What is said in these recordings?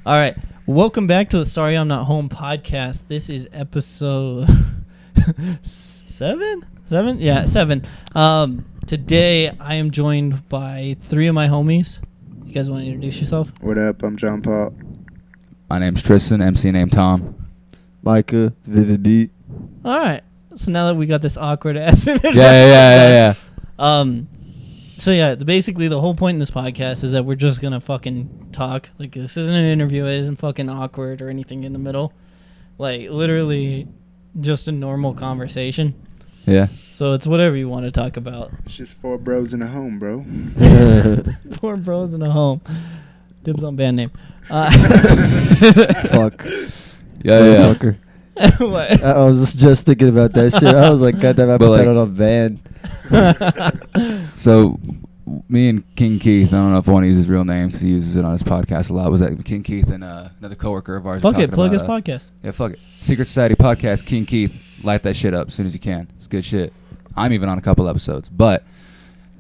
All right. Welcome back to the Sorry I'm Not Home podcast. This is episode 7? 7? Yeah, 7. Today I am joined by 3 of my homies. You guys want to introduce yourself? What up? I'm John Paul. My name's Tristen, MC name Tom. Micah, Vivid Beat. All right. So now that we got this awkward ass introduction. Yeah. So yeah, basically the whole point in this podcast is that we're just gonna fucking talk. Like, this isn't an interview. It isn't fucking awkward or anything in the middle. Like, literally just a normal conversation. Yeah. So it's whatever you want to talk about. It's just 4 bros in a home, bro. 4 bros in a home. Dibs on band name. Fuck. Yeah. Fucker. What? I was just thinking about that shit. I was like, goddamn, I put that on a van. So, me and King Keith, I don't know if I want to use his real name because he uses it on his podcast a lot, was that King Keith and another coworker of ours. Fuck it, plug his about, podcast. Yeah, fuck it. Secret Society podcast, King Keith. Light that shit up as soon as you can. It's good shit. I'm even on a couple episodes. But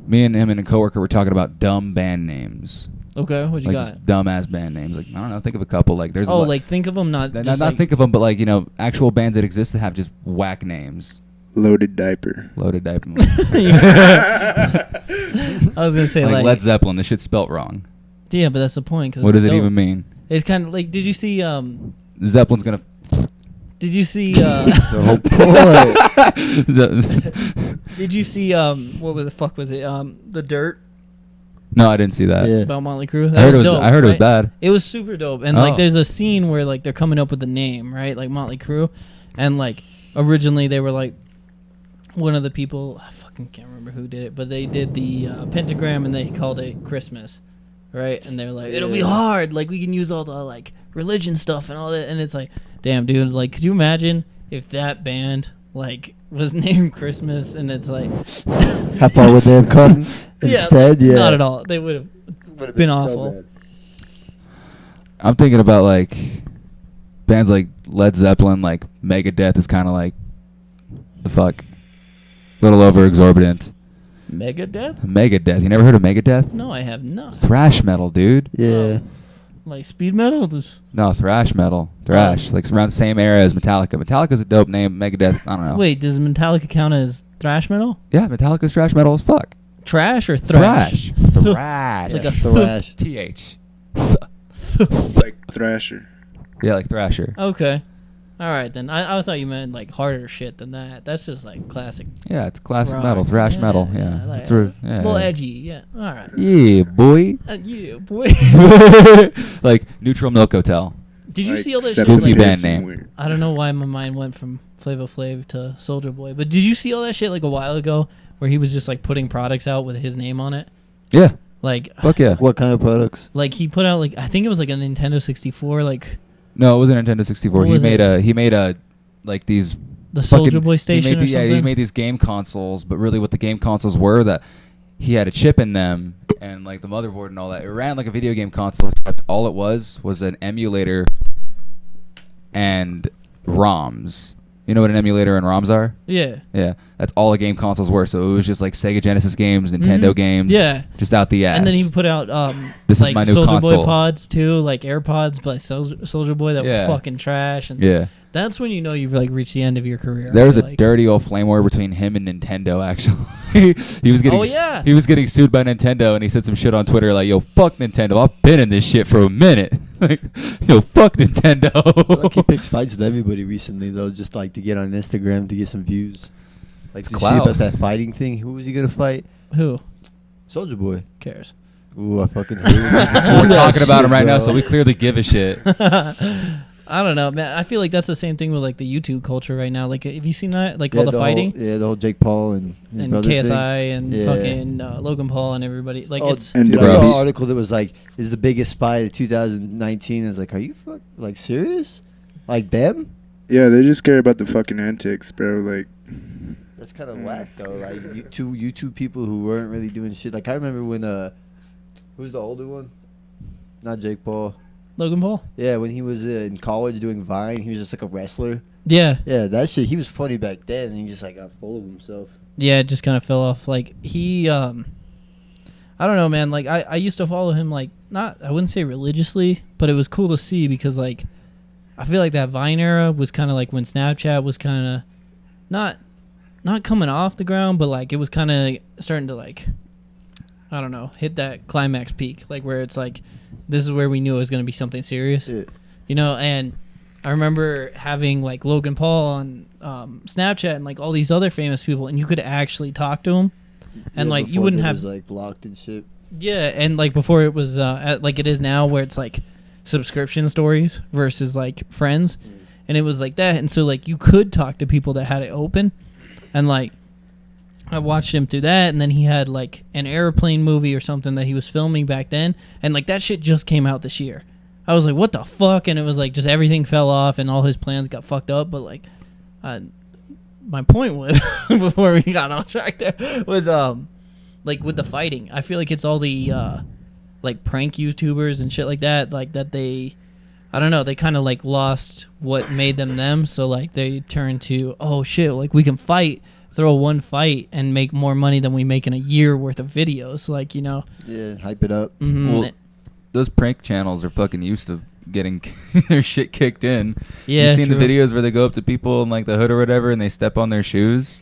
me and him and a coworker were talking about dumb band names. Okay, what you like got? Just dumbass band names. Like, I don't know, think of a couple. Like, there's like think of them, not think of them, but like, you know, actual bands that exist that have just whack names. Loaded Diaper. Loaded Diaper. I was gonna say like Led Zeppelin. The shit's spelt wrong. Yeah, but that's the point. Cause What does it dope. even mean? It's kind of like, did you see Zeppelin's gonna. Did you see Did you see what the fuck was it? The Dirt No, I didn't see that. Yeah. about Motley Crue. I heard Dope, it was right? bad. It was super dope. And like there's a scene where like they're coming up with the name, right? Like Motley Crue. And like originally they were like one of the people, I fucking can't remember who did it, but they did the pentagram and they called it Christmas. Right? And they're like, it'll be hard. Like, we can use all the like religion stuff and all that. And it's like, damn, dude, like, could you imagine if that band like was named Christmas and it's like How far would they have come instead? Yeah. Not at all. They would have been awful. bad. I'm thinking about like bands like Led Zeppelin, like Megadeth is kind of like the fuck, a little over exorbitant. Megadeth? Megadeth. You never heard of Megadeth? No, I have not. Thrash metal, dude. Yeah. Like speed metal? Just No, thrash metal. Thrash. Like around the same era as Metallica. Metallica's a dope name. Megadeth, I don't know. Wait, does Metallica count as thrash metal? Yeah, Metallica's thrash metal as fuck. Trash or thrash? Thrash. Like Yeah, a thrash. TH. Like Thrasher. Yeah, like Thrasher. Okay. All right, then. I thought you meant like harder shit than that. That's just like classic. Yeah, it's classic rock. metal, thrash metal. Yeah, like, it's yeah, a little yeah. edgy. Yeah. All right. Yeah, boy. Yeah, boy. Like Neutral Milk Hotel. Did you Like see all that shit? Goofy Like, band name. I don't know why my mind went from Flavor Flav to Soulja Boy, but did you see all that shit like a while ago where he was just like putting products out with his name on it? Yeah, Like, fuck yeah. What kind of products? like he put out like, I think it was like a Nintendo 64, like No, it wasn't Nintendo 64. What He was made it? a like these the fucking- Soulja Boy station or something. Yeah, he made these game consoles, but really what the game consoles were that he had a chip in them and like the motherboard and all that. It ran like a video game console, except all it was an emulator and ROMs. You know what an emulator and ROMs are? Yeah. Yeah, that's all the game consoles were. So it was just like Sega Genesis games, Nintendo games. Yeah. Just out the ass. And then he put out This is like my new Soulja Boy console. pods too, like AirPods by Soulja Boy that Yeah. were fucking trash. And Yeah. that's when you know you've like reached the end of your career. There was a like, dirty old flame war between him and Nintendo. Actually, he was getting Oh, yeah. he was getting sued by Nintendo, and he said some shit on Twitter like, "Yo, fuck Nintendo. I've been in this shit for a minute. Like, yo, fuck Nintendo." Like he picks fights with everybody recently though, just like to get on Instagram to get some views. Like, did you see clout. about that fighting thing? Who was he gonna fight? Who Soulja Boy. cares? Ooh, I fucking hate it. We're talking about him right now, so we clearly give a shit. I don't know, man. I feel like that's the same thing with like the YouTube culture right now. Like, have you seen that? Like all the fighting the whole Jake Paul and his and brother KSI thing. and Yeah. fucking Logan Paul and everybody. Like it's And Dude, I saw Russ. an article that was like, "Is the biggest fight of 2019?" I was like, "Are you like serious? Like them?" Yeah, they just care about the fucking antics, bro. Like, That's kind of whack though. Like two YouTube people who weren't really doing shit. Like I remember when who's the older one? Not Jake Paul. Logan Paul. Yeah, when he was in college doing Vine, he was just like a wrestler. Yeah, Yeah, that shit. He was funny back then. And he just like got full of himself. yeah. It just kind of fell off. Like he, I don't know, man. Like I used to follow him like not, I wouldn't say religiously, but it was cool to see because like I feel like that Vine era was kind of like when Snapchat was kind of not coming off the ground, but like it was kind of starting to like, I don't know, hit that climax peak, like where it's like this is where we knew it was going to be something serious. Yeah. You know, and I remember having like Logan Paul on Snapchat and like all these other famous people, and you could actually talk to them, and Yeah, like you before wouldn't it have was, like blocked and shit. yeah, and like before it was like it is now where it's like subscription stories versus like friends, and it was like that, and so like you could talk to people that had it open, and like I watched him through that, and then he had like an airplane movie or something that he was filming back then, and like that shit just came out this year. I was like, what the fuck? And it was like just everything fell off and all his plans got fucked up. But like, my point was before we got off track there was like with the fighting. I feel like it's all the like prank YouTubers and shit like that. Like that they, I don't know, they kind of like lost what made them them. So like they turned to, oh shit, like we can fight, throw one fight and make more money than we make in a year worth of videos. Like, you know, Yeah, hype it up. Well, those prank channels are fucking used to getting their shit kicked in. Yeah, you seen true. the videos where they go up to people in like the hood or whatever and they step on their shoes,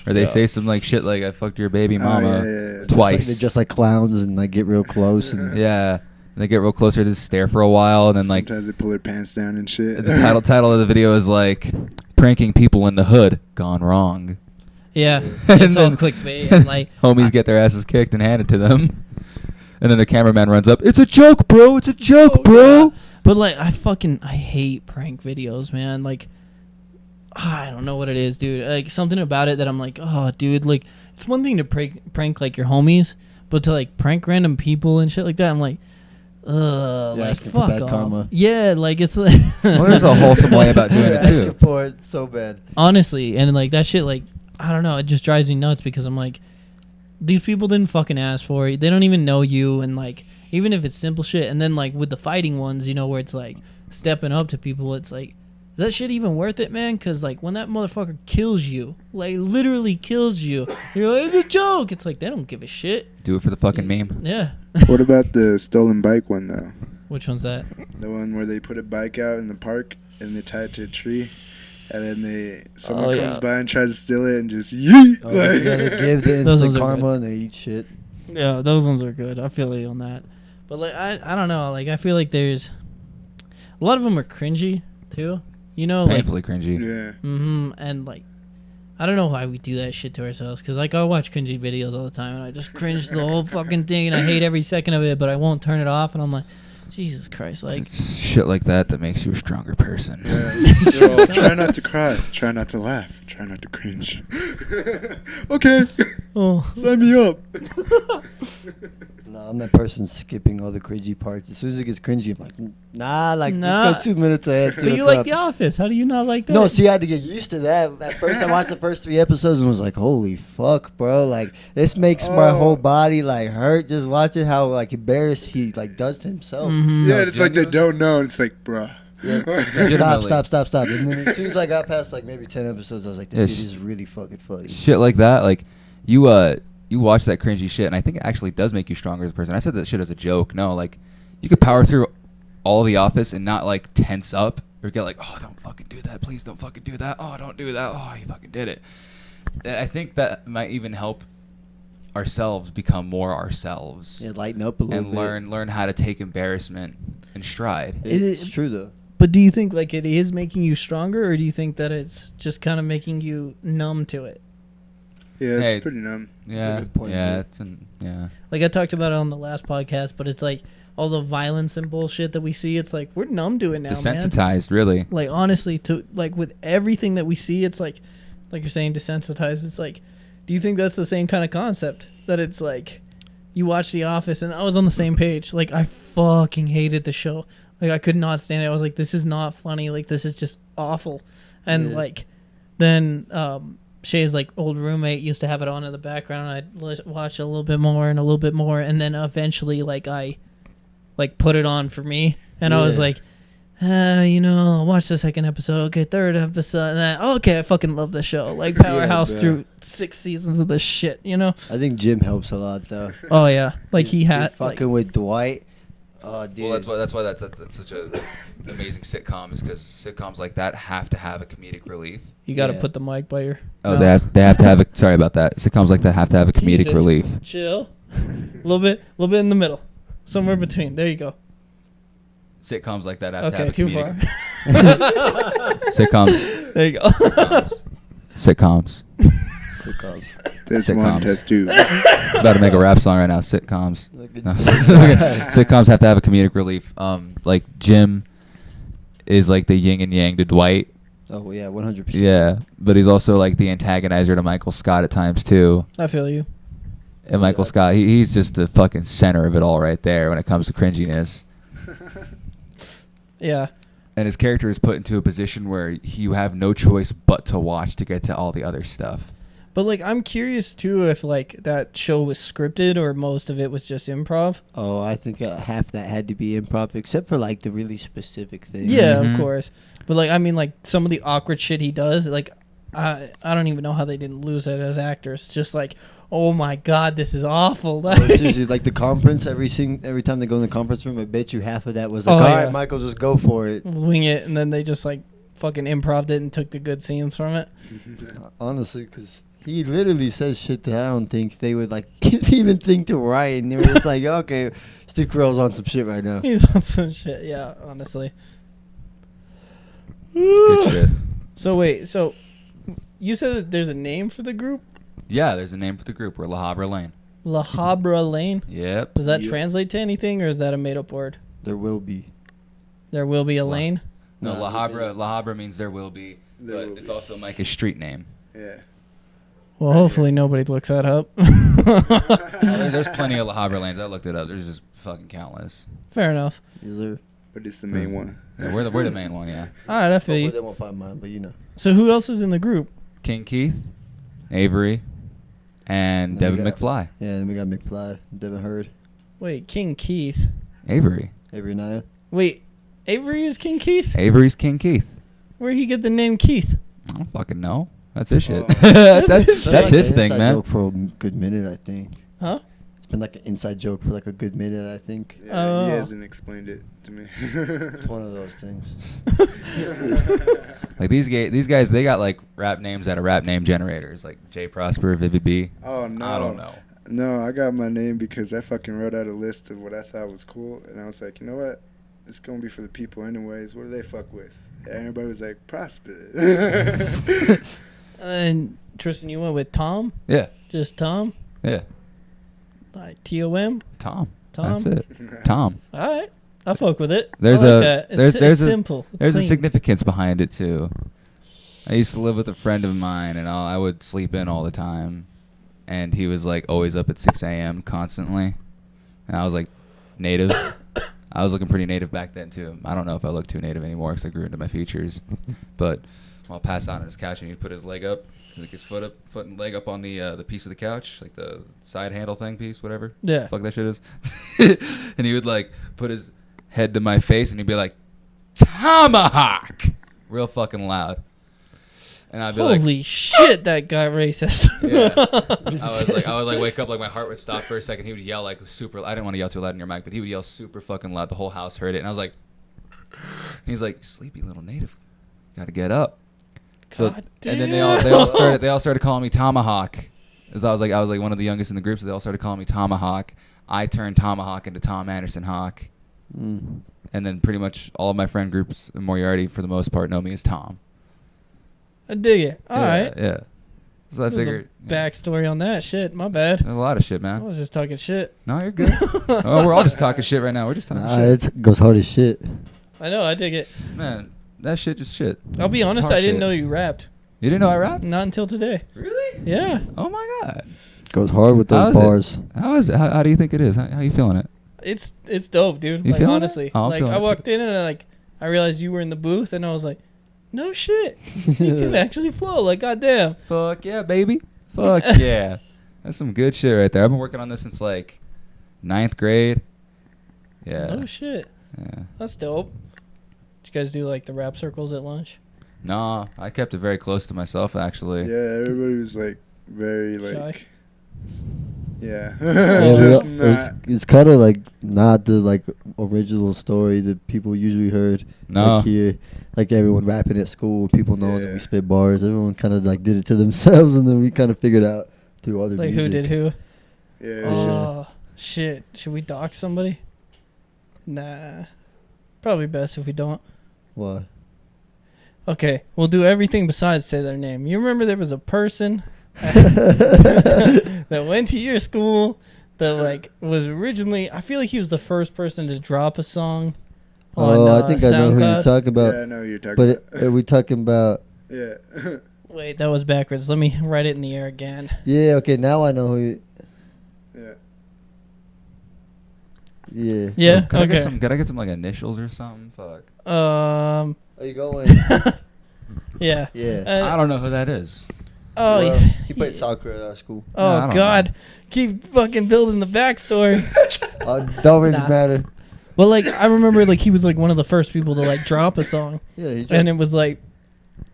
or they say some like shit like "I fucked your baby mama" yeah. twice. They're just like clowns and like get real close and Yeah, they get real closer to stare for a while, and then like Sometimes they pull their pants down and shit. the title of the video is like "Pranking People in the Hood Gone Wrong." Yeah, And it's all then- clickbait and like Homies get their asses kicked and handed to them. And then the cameraman runs up. It's a joke, bro. It's a joke, bro. yeah. But like I hate prank videos, man. Like I don't know what it is, dude. Like something about it that I'm like, oh, dude. Like it's one thing to prank like your homies, but to like prank random people and shit like that, I'm like, You're like asking for fuck bad off. karma. Yeah, like it's like Well, there's a wholesome way about doing You're it too. asking for it so bad. honestly, and like that shit, like I don't know, it just drives me nuts because I'm like, these people didn't fucking ask for it. They don't even know you, and like even if it's simple shit, and then like with the fighting ones, you know, where it's like stepping up to people, it's like, is that shit even worth it, man? Because like when that motherfucker kills you, like literally kills you, you're like, it's a joke. It's like they don't give a shit. Do it for the fucking meme. Yeah. What about the stolen bike one though? Which one's that? The one where they put a bike out in the park and they tie it to a tree, and then someone comes by and tries to steal it and just yeet. Oh, they give the Those instant ones are karma good. and they eat shit. Yeah, those ones are good. I feel you on that. But like I don't know. Like I feel like there's a lot of them are cringy too. You know, like Painfully cringy. Yeah. and like I don't know why we do that shit to ourselves. Because like I watch cringy videos all the time and I just cringe the whole fucking thing and I hate every second of it. But I won't turn it off and I'm like, Jesus Christ, like. It's shit like that that makes you a stronger person. Yeah. So try not to cry. Try not to laugh. Try not to cringe. Okay. Oh. Sign me up. No, I'm that person skipping all the cringy parts. As soon as it gets cringy, I'm like, nah, like Nah. let's go 2 minutes ahead. See But you what's like up. The Office. How do you not like that? No, see, I had to get used to that. At first, I watched the first 3 episodes and was like, "Holy fuck, bro! Like, this makes my whole body like hurt just watching how like embarrassed he like does to himself." Mhm. Yeah, it's like they don't know. And it's like, bruh. Yeah. Legitimately. Stop. And then as soon as I got past like maybe 10 episodes, I was like, "This Yeah, dude is really fucking funny." Shit like that, like you watch that cringy shit, and I think it actually does make you stronger as a person. I said that shit as a joke. No, like you could power through all The Office and not like tense up or get like, oh, don't fucking do that, please don't fucking do that. Oh, don't do that. Oh, you fucking did it. I think that might even help ourselves become more ourselves Yeah, lighten up a little and bit. learn how to take embarrassment in stride. It's true though. But do you think like it is making you stronger, or do you think that it's just kind of making you numb to it? Yeah, it's Hey. pretty numb. Yeah, good point, yeah, too. it's yeah. Like I talked about it on the last podcast, but it's like all the violence and bullshit that we see. It's like we're numb to it now, man. Desensitized, really. Like honestly, to like with everything that we see, it's like you're saying, desensitized. It's like, do you think that's the same kind of concept? That it's like you watch The Office, and I was on the same page. Like I fucking hated the show. Like I could not stand it. I was like, this is not funny. Like this is just awful. And Yeah. like then Shay's like old roommate used to have it on in the background. And I'd watch a little bit more and a little bit more, and then eventually like I like put it on for me, and I was Yeah. like, I'll watch the second episode. Okay, third episode, and then okay, I fucking love the show. Like powerhouse bro. through 6 seasons of this shit. I think Jim helps a lot though. Oh yeah, like he had Dude, fucking with Dwight. Oh, dude. Well, that's why that's such an amazing sitcom, is because sitcoms like that have to have a comedic relief. You got to put the mic by your. Oh, mouth. they have to have a. Sorry about that. Sitcoms like that have to have a comedic Jesus. relief. Chill. A little bit in the middle, somewhere between. There you go. Sitcoms like that have to have a Too comedic. far. Sitcoms. There you go. Sitcoms. Test Sitcoms. 1, test 2. About to make a rap song right now. Sitcoms. No. Sitcoms have to have a comedic relief. Like Jim is like the yin and yang to Dwight. Oh yeah, 100%. Yeah, but he's also like the antagonizer to Michael Scott at times too. I feel you. And Michael Scott, he's just the fucking center of it all right there when it comes to cringiness. Yeah. And his character is put into a position where you have no choice but to watch to get to all the other stuff. But like, I'm curious too if like that show was scripted or most of it was just improv. Oh, I think half that had to be improv, except for like the really specific things. Yeah, Mhm. of course. But like, I mean, like some of the awkward shit he does, like I don't even know how they didn't lose it as actors. Just like, oh my god, this is awful. Oh, seriously, like the conference, every time they go in the conference room, I bet you half of that was like, Oh, all yeah. right, Michael, just go for it. Wing it, and then they just like fucking improv'd it and took the good scenes from it. Honestly, because he literally says shit that I don't think they would like even think to write, and they were just like, okay, Steve Carell's on some shit right now. He's on some shit, yeah, honestly. Good shit. So wait, so you said that there's a name for the group? Yeah, there's a name for the group. We're La Habra Lane. La Habra Lane? Yep. Does that Yep. translate to anything, or is that a made-up word? There will be. There will be a lane? No, No, La there's Habra means there will be, There but will it's be. also Micah's street name. Yeah. Well, hopefully nobody looks that up. There's plenty of La Habra Lanes. I looked it up. There's just fucking countless. Fair enough. Is there? But it's the main one. Yeah, we're the main one, yeah. All right, I feel Hopefully you. they won't find mine, but you know. So who else is in the group? King Keith, Avery, and Then we Devin got- McFly. Yeah, then we got McFly, Devin Hurd, Wait, King Keith. Avery. Avery Naya. Wait, Avery is King Keith? Avery's King Keith. Where'd he get the name Keith? I don't fucking know. That's his shit. Oh. that's Like his an thing, inside man. joke for a good minute, I think. Huh? It's been like an inside joke for like a good minute, I think. Yeah, Oh. he hasn't explained it to me. It's one of those things. Like these guys, they got like rap names out of rap name generators, like J Prosper, Vivid B. Oh, no. I don't know. No, I got my name because I fucking wrote out a list of what I thought was cool, and I was like, you know what? It's gonna be for the people anyways. What do they fuck with? And everybody was like, Prosper. And Tristan, you went with Tom? Yeah, Just Tom? yeah. Like Tom? Tom. Tom? That's it. Tom. All right. I fuck with it. There's I like a that. there's It's a simple. It's there's a clean. significance behind it too. I used to live with a friend of mine, and I would sleep in all the time, and he was like always up at 6 a.m. constantly, and I was like native. I was looking pretty native back then too. I don't know if I look too native anymore because I grew into my features, but I'll pass out on his couch and he'd put his leg up, like his foot and leg up on the piece of the couch, like the side handle thing piece, whatever. Yeah. Fuck that shit is. And he would like put his head to my face and he'd be like, "Tomahawk!" real fucking loud. And I'd be like, Holy shit, that guy racist. yeah. I would like wake up, like my heart would stop for a second. He would yell like super. I didn't want to yell too loud in your mic, but he would yell super fucking loud. The whole house heard it, and I was like, he's like, "Sleepy little native, got to get up." So God and then damn. they all started calling me Tomahawk. As I was like one of the youngest in the group, so they all started calling me Tomahawk. I turned Tomahawk into Tom Anderson Hawk, Mm. and then pretty much all of my friend groups in Moriarty, for the most part, know me as Tom. I dig it. All yeah, right. Yeah. So I There's figured. a backstory on that shit. My bad. There's a lot of shit, I man. was just talking shit. No, you're good. Oh, we're all just talking shit right now. We're just talking Nah, shit. it goes hard as shit. I know. I dig it. Man, that shit just shit. I'll be It's honest. hard I didn't shit. know you rapped. You didn't know I rapped? Not until today. Really? Yeah. Oh my god. Goes hard with How those is it? bars. How is it? How do you think it is? How you feeling it? It's dope, dude. You Like feeling it? honestly. Oh, I'm Like feeling I it walked too. in and I realized you were in the booth and I was like, no shit. You can actually flow. Like goddamn. Fuck yeah, baby. Fuck yeah. That's some good shit right there. I've been working on this since like 9th grade. Yeah. No shit. Yeah. That's dope. Did you guys do like the rap circles at lunch? No, I kept it very close to myself actually. Yeah, everybody was like very Shy? like, yeah, Yeah, just we Nah. It's kind of like not the like original story that people usually heard. No. Like here, like everyone rapping at school, people knowing that Yeah. we spit bars. Everyone kind of like did it to themselves, and then we kind of figured out through other Like music. who did who? Yeah, it's just Oh shit! Should we dox somebody? Nah. Probably best if we don't. Why? Okay, we'll do everything besides say their name. You remember there was a person that went to your school that like was originally. I feel like he was the first person to drop a song. On, I think I know who you're SoundCloud. talking about. yeah, I know who you're talking But about. are we talking about? Yeah. Wait, that was backwards. Let me write it in the air again. Yeah. Okay. Now I know who. Yeah. Yeah. Yeah. Could I Okay. get some like initials or something? Fuck. Are you going? Yeah. Yeah. I don't know who that is. Oh. Well, yeah. he played soccer at our school. No, I Oh don't God. know. Keep fucking building the backstory. Don't really Nah. matter. Well, like I remember, like he was like one of the first people to like drop a song, Yeah. He and it was like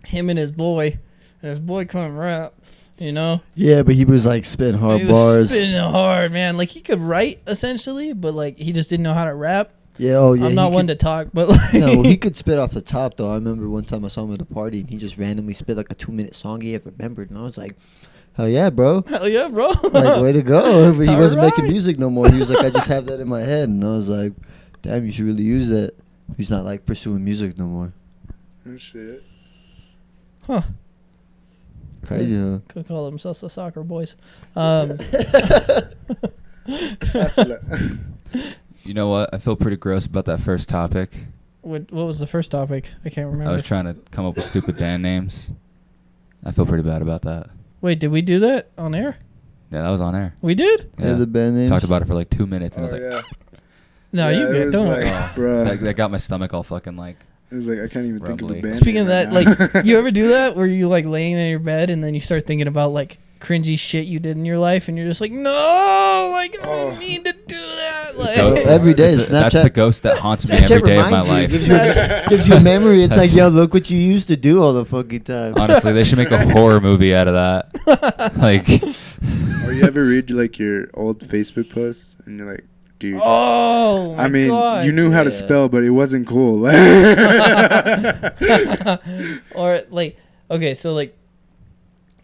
him and his boy, and his boy couldn't rap, you know. yeah, but he was like spitting hard He was bars. spitting hard, man. Like he could write essentially, but like he just didn't know how to rap. Yeah. Oh yeah. I'm he not one could- to talk, but like No, he could spit off the top though. I remember one time I saw him at a party and he just randomly spit like a 2-minute song he had remembered, and I was like, "Hell yeah, bro! Hell yeah, bro. Like way to go!" But he All wasn't making right. music no more. He was like, "I just have that in my head," and I was like, "Damn, you should really use that." He's not like pursuing music no more. Oh, shit. Huh? Crazy, huh? Could call themselves the soccer boys. You know what? I feel pretty gross about that first topic. What was the first topic? I can't remember. I was trying to come up with stupid band names. I feel pretty bad about that. Wait, did we do that on air? Yeah, that was on air. We did? Yeah, the band names. Talked about it for like 2 minutes, and Oh, I was like, yeah. No, Yeah, you it good. was Don't like, worry. bruh. that got my stomach all fucking like. It was like I can't even think of Rumbly. the band. Speaking of name that, right now. like, you ever do that where you like laying in your bed and then you start thinking about like cringy shit you did in your life and you're just like, no, like I Oh. don't need to do that. Like, Go- every day, That's Snapchat- the ghost that haunts me Snapchat every day of my reminds you, life. gives you a memory. It's like, yo, look what you used to do all the fucking time. Honestly, they should make a horror movie out of that. Like, Or you ever read like your old Facebook posts and you're like, dude. oh, my I mean, God. you knew how to Yeah. spell, but it wasn't cool. Or like, okay, so like,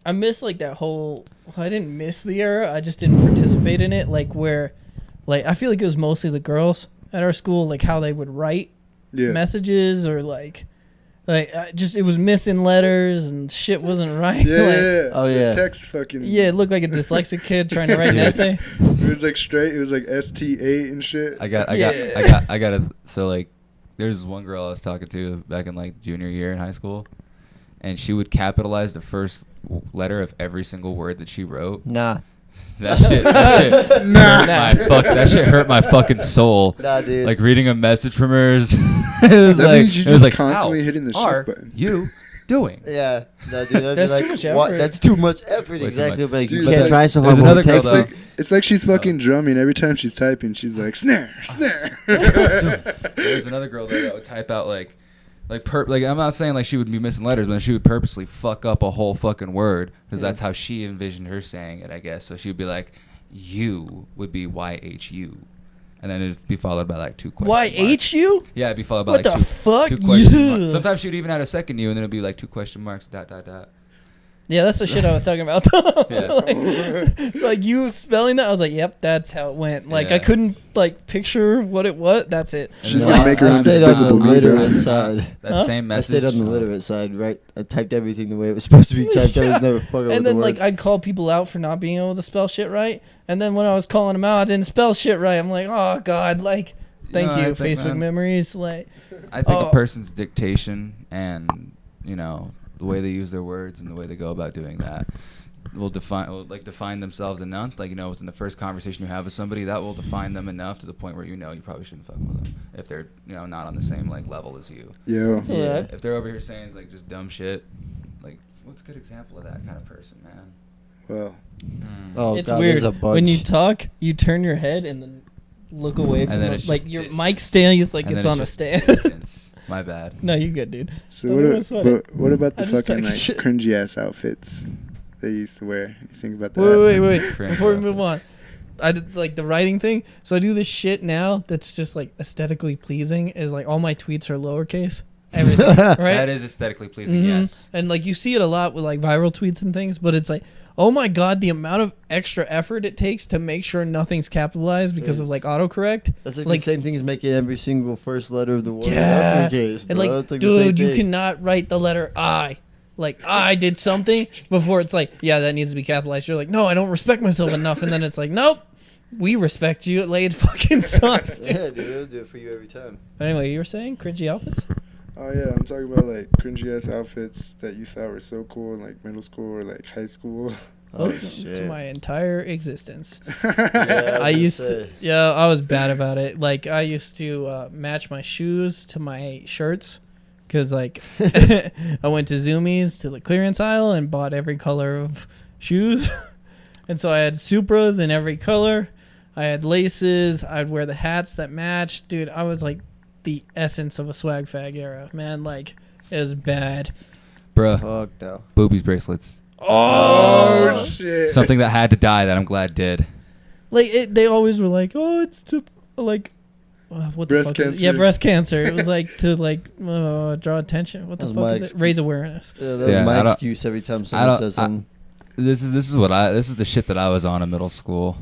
I miss like that whole. Well, I didn't miss the era. I just didn't participate in it. Like where, like I feel like it was mostly the girls at our school, like how they would write Yeah. messages or like just it was missing letters and shit wasn't right. Yeah, like, yeah, yeah. Oh, yeah. The text fucking. yeah, it looked like a dyslexic kid trying to write an Dude. essay. It was like straight. It was like ST8 and shit. I got a. So like, there's one girl I was talking to back in like junior year in high school, and she would capitalize the first letter of every single word that she wrote. Nah. That shit hurt that shit hurt my fucking soul. Nah, dude. Like reading a message from her. It was That like, means you're it was just like, constantly how hitting the are shift button. you doing? Yeah. No, dude, That's like, too much what- effort. That's too much effort. Way too Exactly. much. Like, Dude, you it's can't like- try so There's hard. another with girl, It's text. though. like she's fucking drumming every time she's typing. She's like snare, snare. There's another girl there that would type out like I'm not saying like she would be missing letters, but she would purposely fuck up a whole fucking word because that's how she envisioned her saying it, I guess. So she would be like, "You" would be YHU, and then it'd be followed by like 2 questions. YHU? Yeah, it'd be followed by What like the fuck? two question Yeah. marks. Sometimes she would even add a second U, and then it'd be like 2 question marks. ... Yeah, that's the shit I was talking about. Yeah. like you spelling that, I was like, "Yep, that's how it went." Like I Yeah. couldn't like picture what it was. That's it. And She's then gonna I- make her I own stayed on the Despicable Me, literate bro. side. That Huh? same I message. stayed on the literate side, right? I typed everything the way it was supposed to be typed. I was never fucking with And the then like words. I'd call people out for not being able to spell shit right. And then when I was calling them out, I didn't spell shit right. I'm like, "Oh God!" Like, thank know, I you, think, Facebook man, memories. Like, I think Oh. a person's dictation and the way they use their words and the way they go about doing that will define themselves enough. Like within the first conversation you have with somebody, that will define them enough to the point where you probably shouldn't fuck with them if they're not on the same like level as you. Yo. yeah. If they're over here saying like just dumb shit, like what's a good example of that kind of person, man? Well. Oh, It's God, weird there's a bunch. when you talk, you turn your head and then look away from then the, it's like just your distance. mic stand is like And it's then on a just stand. distance. My bad. No, you good, dude. So Oh, that's funny. what about the I just fucking talk like shit. cringy ass outfits they used to wear? You think about that? Wait. Cringe Before we move on, outfits. I did like the writing thing. So I do this shit now that's just like aesthetically pleasing. Is like all my tweets are lowercase. Everything, right? That is aesthetically pleasing, yes. And like you see it a lot with like viral tweets and things, but it's like, oh my god, the amount of extra effort it takes to make sure nothing's capitalized because of like autocorrect. That's like Like- the same thing as making every single first letter of the word Yeah. uppercase. And bro. like, It's the same dude, you thing. cannot write the letter I. Like, I did something before it's like, yeah, that needs to be capitalized. You're like, no, I don't respect myself enough. And then it's like, nope, we respect you. It fucking sucks. Dude. Yeah, dude, I'll do it for you every time. But anyway, you were saying cringy outfits? Oh yeah, I'm talking about like cringy ass outfits that you thought were so cool in like middle school or like high school. Oh, To shit. my entire existence. Yeah, I used to, say. yeah, I was bad about it. Like, I used to match my shoes to my shirts. Because, like, I went to Zoomies to the clearance aisle and bought every color of shoes. And so I had Supras in every color. I had laces. I'd wear the hats that matched. Dude, I was, like, the essence of a swag fag era. Man, like, it was bad. Bruh, Fuck no. boobies bracelets. Oh shit! Something that had to die that I'm glad did. Like, they always were like, oh, it's to, like... what the Breast fuck is it? cancer. Yeah, breast cancer. It was like to like draw attention. What the That was fuck my is it? Raise awareness. Yeah, that Yeah, was I my don't- excuse every time I someone don't- says something. This is the shit that I was on in middle school.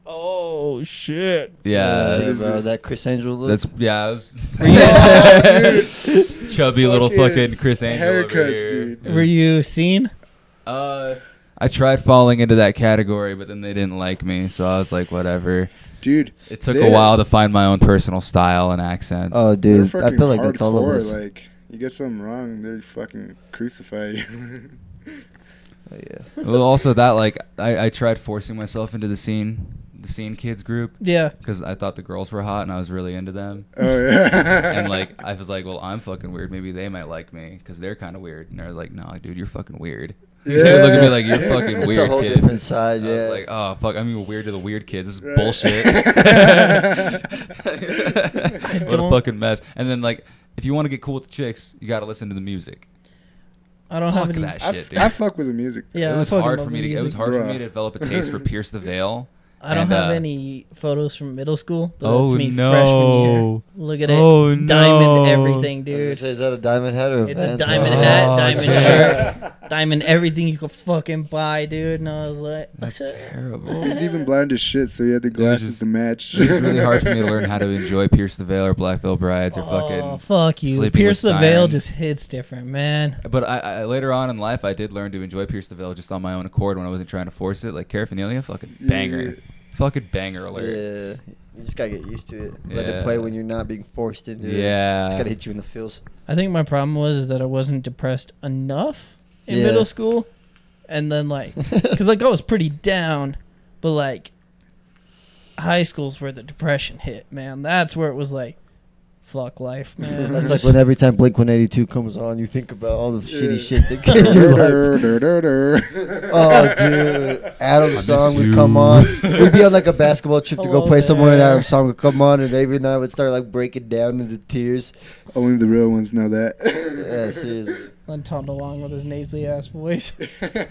Oh shit! Yeah, is bro, it? that Chris Angel look. that's I was Oh, dude. chubby little Fucking fucking Chris Angel over haircuts, here. dude. It Were was- you seen? I tried falling into that category, but then they didn't like me, so I was like, whatever. Dude, It took They- a while to find my own personal style and accents. Oh, they're dude, I fucking feel like that's all of hardcore. us. Like, you get something wrong, they fucking crucify you. Oh, yeah. Well, also that like I tried forcing myself into the scene kids group Yeah. because I thought the girls were hot and I was really into them. Oh yeah. And like I was like, well, I'm fucking weird. Maybe they might like me because they're kind of weird. And I was like, no, dude, you're fucking weird. Yeah. They look at me like you're fucking It's weird, a whole kid. different side, I yeah. was like, oh fuck, I'm even weird to the weird kids. This is Right. bullshit. What a don't- fucking mess. And then like, if you want to get cool with the chicks, you got to listen to the music. I don't Fuck have any. that I, shit, dude. I fuck with the music. Yeah, It was I fucking hard love for me the to. It was music. hard for me Bruh. to develop a taste for Pierce the Veil. I don't And, have uh, any photos from middle school. But Oh, that's me no. freshman year. Look at it. Oh, Diamond no. everything, I was dude. gonna say, is that a diamond hat or a It's a Vans diamond hat? hat, Oh, diamond dude. shirt, diamond everything you could fucking buy, dude. And I was like, That's terrible. He's even blind as shit, so he had the glasses to match. It was really hard for me to learn how to enjoy Pierce the Veil or Black Veil Brides or oh, fucking. fuck you. Sleeping Pierce with the Veil Sirens. just hits different, man. But I later on in life, I did learn to enjoy Pierce the Veil just on my own accord when I wasn't trying to force it. Like Caraphernalia, fucking banger. Yeah. Fucking banger alert. Yeah, you just gotta get used to it. Let Yeah. it play when you're not being forced into it. Yeah. It's gotta hit you in the feels. I think my problem was that I wasn't depressed enough in Yeah. middle school. And then, like, because, like, I was pretty down. But, like, high school's where the depression hit, man. That's where it was like, fuck life, man. That's like when every time Blink 182 comes on, you think about all the shitty shit that came in your life. Oh, dude. Adam's song would come on. We'd be on like a basketball trip to go Hello play somewhere, and there. Adam's song would come on, and Avery and I would start like breaking down into tears. Only the real ones know that. Yeah, seriously. Then Tom DeLonge with his nasally ass voice.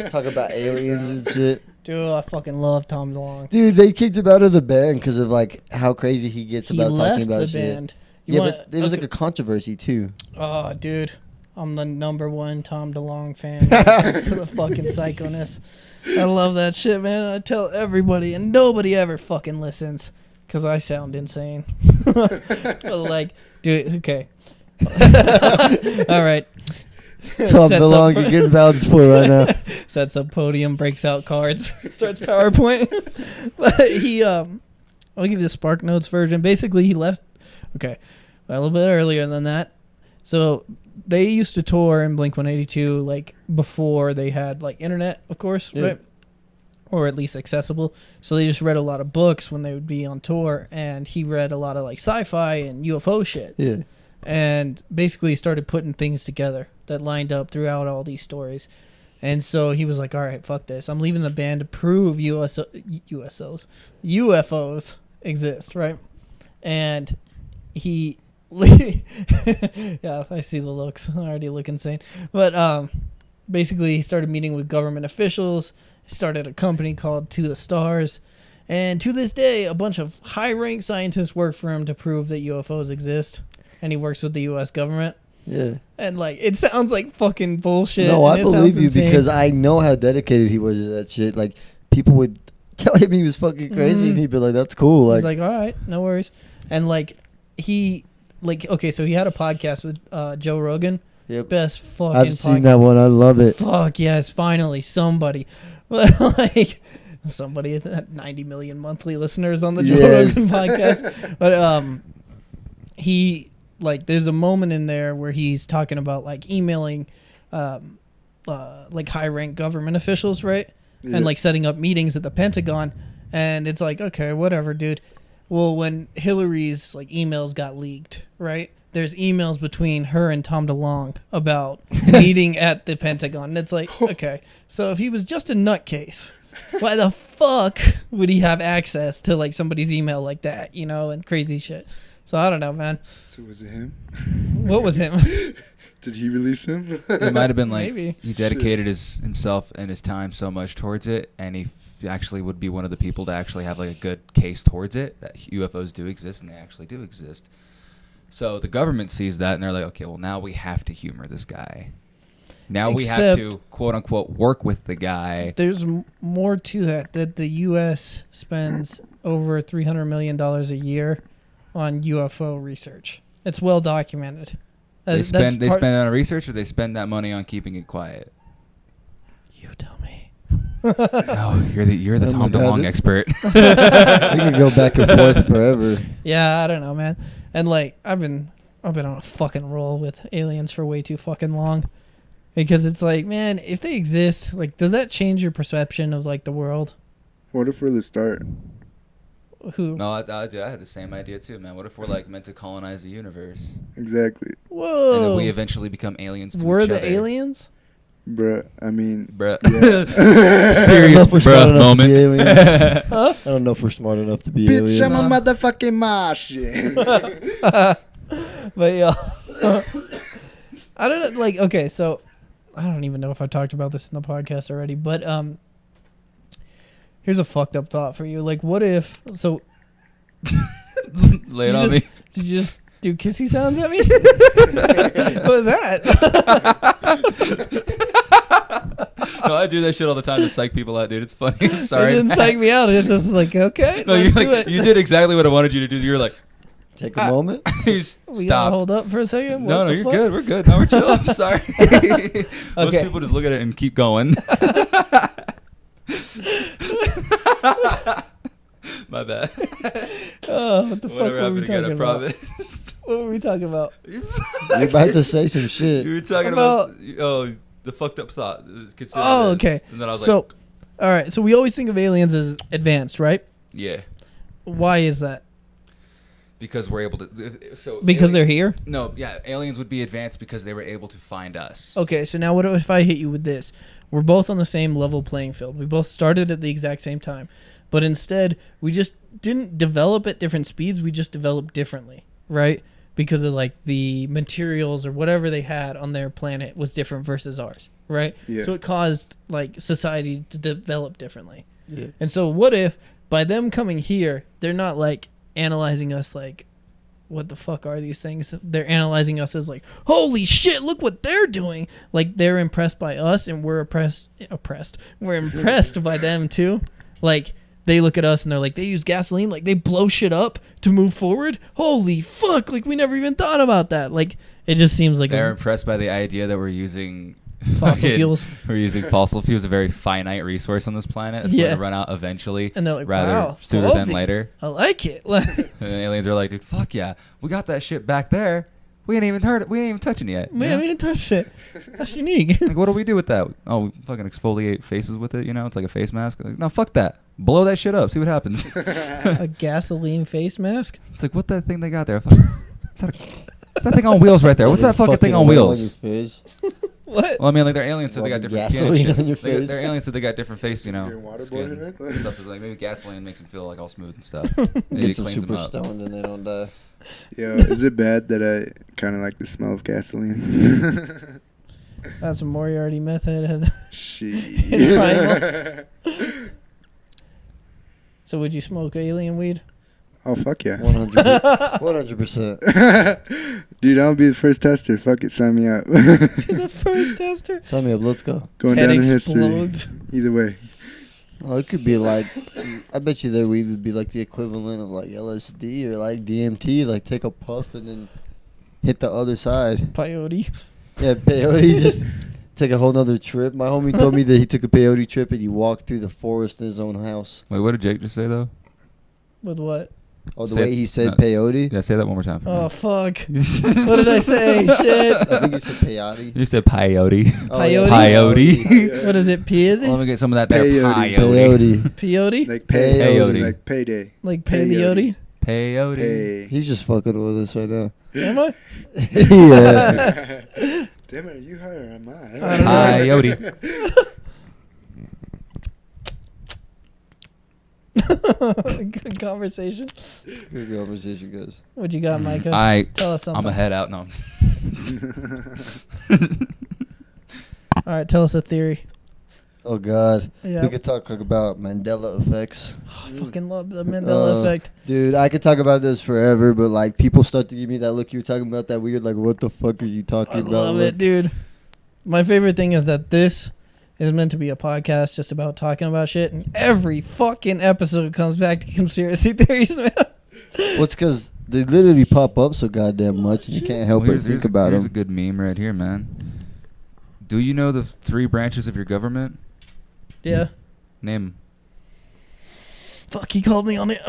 Talk about aliens and shit. Dude, I fucking love Tom DeLonge. Dude, they kicked him out of the band because of like how crazy he gets He about left talking about the shit. band. Yeah, wanna- but there was okay. like a controversy too. Oh, dude. I'm the #1 Tom DeLonge fan. When it comes to the fucking psychoness. I love that shit, man. I tell everybody, and nobody ever fucking listens. Because I sound insane. But, like, dude, okay. All right. Tom Sets DeLonge, up- you're getting vouched for right now. Sets up podium, breaks out cards, starts PowerPoint. But he, I'll give you the Spark Notes version. Basically, he left, okay, a little bit earlier than that. So they used to tour in Blink-182, like, before they had, like, internet, of course, Yeah. right? Or at least accessible. So they just read a lot of books when they would be on tour, and he read a lot of, like, sci-fi and UFO shit. Yeah. And basically started putting things together that lined up throughout all these stories. And so he was like, all right, fuck this. I'm leaving the band to prove UFOs exist, right? And he... yeah, I see the looks. I already look insane. But basically he started meeting with government officials started a company called To the Stars. And to this day, a bunch of high-ranked scientists work for him to prove that UFOs exist. And he works with the U.S. government. Yeah. And, like, it sounds like fucking bullshit. No, I and it believe sounds you insane. because I know how dedicated he was to that shit. Like, people would tell him he was fucking crazy, and he'd be like, "That's cool." He's like, "All right, no worries." And like okay, so he had a podcast with Joe Rogan. Yep. Best fucking. I've seen that one. I love it. Fuck yes, finally somebody, like somebody at 90 million monthly listeners on the Joe Rogan podcast. But he like there's a moment in there where he's talking about like emailing, like high rank government officials, right? Yeah. And like setting up meetings at the Pentagon, and it's like, okay, whatever, dude. Well, when Hillary's like emails got leaked, right? There's emails between her and Tom DeLonge about meeting at the Pentagon. And it's like, okay, so if he was just a nutcase, why the fuck would he have access to like somebody's email like that, you know, and crazy shit? So I don't know, man. So was it him? What was him? Did he release him? It might have been like Maybe. he dedicated himself and his time so much towards it, and he actually would be one of the people to actually have like a good case towards it, that UFOs do exist and they actually do exist. So the government sees that and they're like, okay, well now we have to humor this guy. Now we have to quote unquote work with the guy. There's more to that the U.S. spends over $300 million a year on UFO research. It's well documented. They spend it on research, or they spend that money on keeping it quiet? You tell me. No, you're the Tom DeLonge expert. We could go back and forth forever. Yeah, I don't know, man. And like I've been on a fucking roll with aliens for way too fucking long, because it's like, man, if they exist, like, does that change your perception of like the world? What if we're the start? Who? No, I had the same idea too, man. What if we're like meant to colonize the universe, Exactly. Whoa. and then we eventually become aliens to We're each the other? aliens? Bruh, I mean... Bruh. Yeah. Serious I don't know if we're smart bruh enough moment. to be aliens. Huh? I don't know if we're smart enough to be Bitch, aliens. I'm a motherfucking Martian. But yeah. I don't know, like, okay, so I don't even know if I talked about this in the podcast already, but here's a fucked up thought for you. Like, what if, so Lay it on me. did you just do kissy sounds at me? What was that? No, I do that shit all the time to psych people out, dude. It's funny. I'm sorry. It didn't psych me out. It's just like, okay, No, let's do like, it. you did exactly what I wanted you to do. You were like, Take a moment. We gotta stop. hold up for a second. No, What no, the you're fuck? good. We're good. No, we're chill. I'm sorry. Most Okay. people just look at it and keep going. My bad. Oh, what the fuck Whatever were happened we to get talking a about? province? What were we talking about? You're about to say some shit. You were talking About- about the fucked up thought. Consider Oh, this. okay. And then I was So, like, all right. So we always think of aliens as advanced, right? yeah, Why is that? because we're able to. So Because they're here? No, yeah, aliens would be advanced because they were able to find us. Okay, so now what if I hit you with this? We're both on the same level playing field. We both started at the exact same time. But instead, we just didn't develop at different speeds. We just developed differently, right? Because of like the materials or whatever they had on their planet was different versus ours, right? Yeah. So it caused like society to develop differently. Yeah. And so what if by them coming here, they're not like analyzing us like, what the fuck are these things? They're analyzing us as like, holy shit, look what they're doing. Like they're impressed by us and we're oppressed. We're impressed by them too. Like they look at us and they're like, they use gasoline, like they blow shit up to move forward. Holy fuck, like we never even thought about that. Like it just seems like They're impressed by the idea that we're using fossil fuels. We're using fossil fuels, a very finite resource on this planet. It's going to run out eventually. And they're like, rather wow, sooner ballsy. than later. I like it. And the aliens are like, dude, fuck yeah, we got that shit back there. We ain't even heard it. We ain't even touching it yet. Man, You I know? mean, touch it. That's unique. Like, what do we do with that? Oh, we fucking exfoliate faces with it. You know, it's like a face mask. Like, no, fuck that. Blow that shit up. See what happens. A gasoline face mask? It's like, what that thing they got there? It's that thing on wheels right there. What's that fucking thing on oil wheels? your face. What? Well, I mean, like they're aliens, so they got different skin and Gasoline shit. on your face. They're aliens, so they got different face, you know. You're waterboarding Skin it? and stuff. Is like maybe gasoline makes them feel like all smooth and stuff. Maybe Get it some cleans them super up. stoned and they don't die. Yo, is it bad that I kind of like the smell of gasoline? That's a Moriarty method. Shit. So would you smoke alien weed? Oh, fuck yeah. 100%. Dude, I'll be the first tester. Fuck it, sign me up. The first tester. Sign me up. Let's go. Going Head down in explodes. history. Either way. Oh, it could be like, I bet you their weed would be like the equivalent of like LSD or like DMT. Like take a puff and then hit the other side. Peyote. Yeah, peyote. Just take a whole nother trip. My homie told me that he took a peyote trip and he walked through the forest in his own house. Wait, what did Jake just say though? With what? Oh, the Say way it- he said no. peyote? Yeah, say that one more time. For Oh me. fuck! What did I say? Shit. I think he said peyote. You said peyote. Oh, Peyote? Peyote. What is it? Peyote? Let me get some of that there. Peyote. Peyote. Peyote? Like pay. Peyote. Like payday. Like peyote? Peyote. Pay. He's just fucking with us right now. Am I? Yeah. Damn it, are you high or am I? I don't know. Peyote. Good conversation. Good conversation, guys. What you got, Micah? Tell us something. I'm a head out. No. All right, tell us a theory. Oh, God. Yeah. We could talk about Mandela effects. I fucking love the Mandela effect. Dude, I could talk about this forever, but like people start to give me that look you were talking about, that weird, like, what the fuck are you talking I about? love look? it, dude. My favorite thing is that this is meant to be a podcast just about talking about shit, and every fucking episode comes back to conspiracy theories, man. Well, it's because they literally pop up so goddamn much, and you can't help but think about Here's them. a good meme right here, man. Do you know the 3 branches of your government? Yeah. Name 'em. Fuck, he called me on it.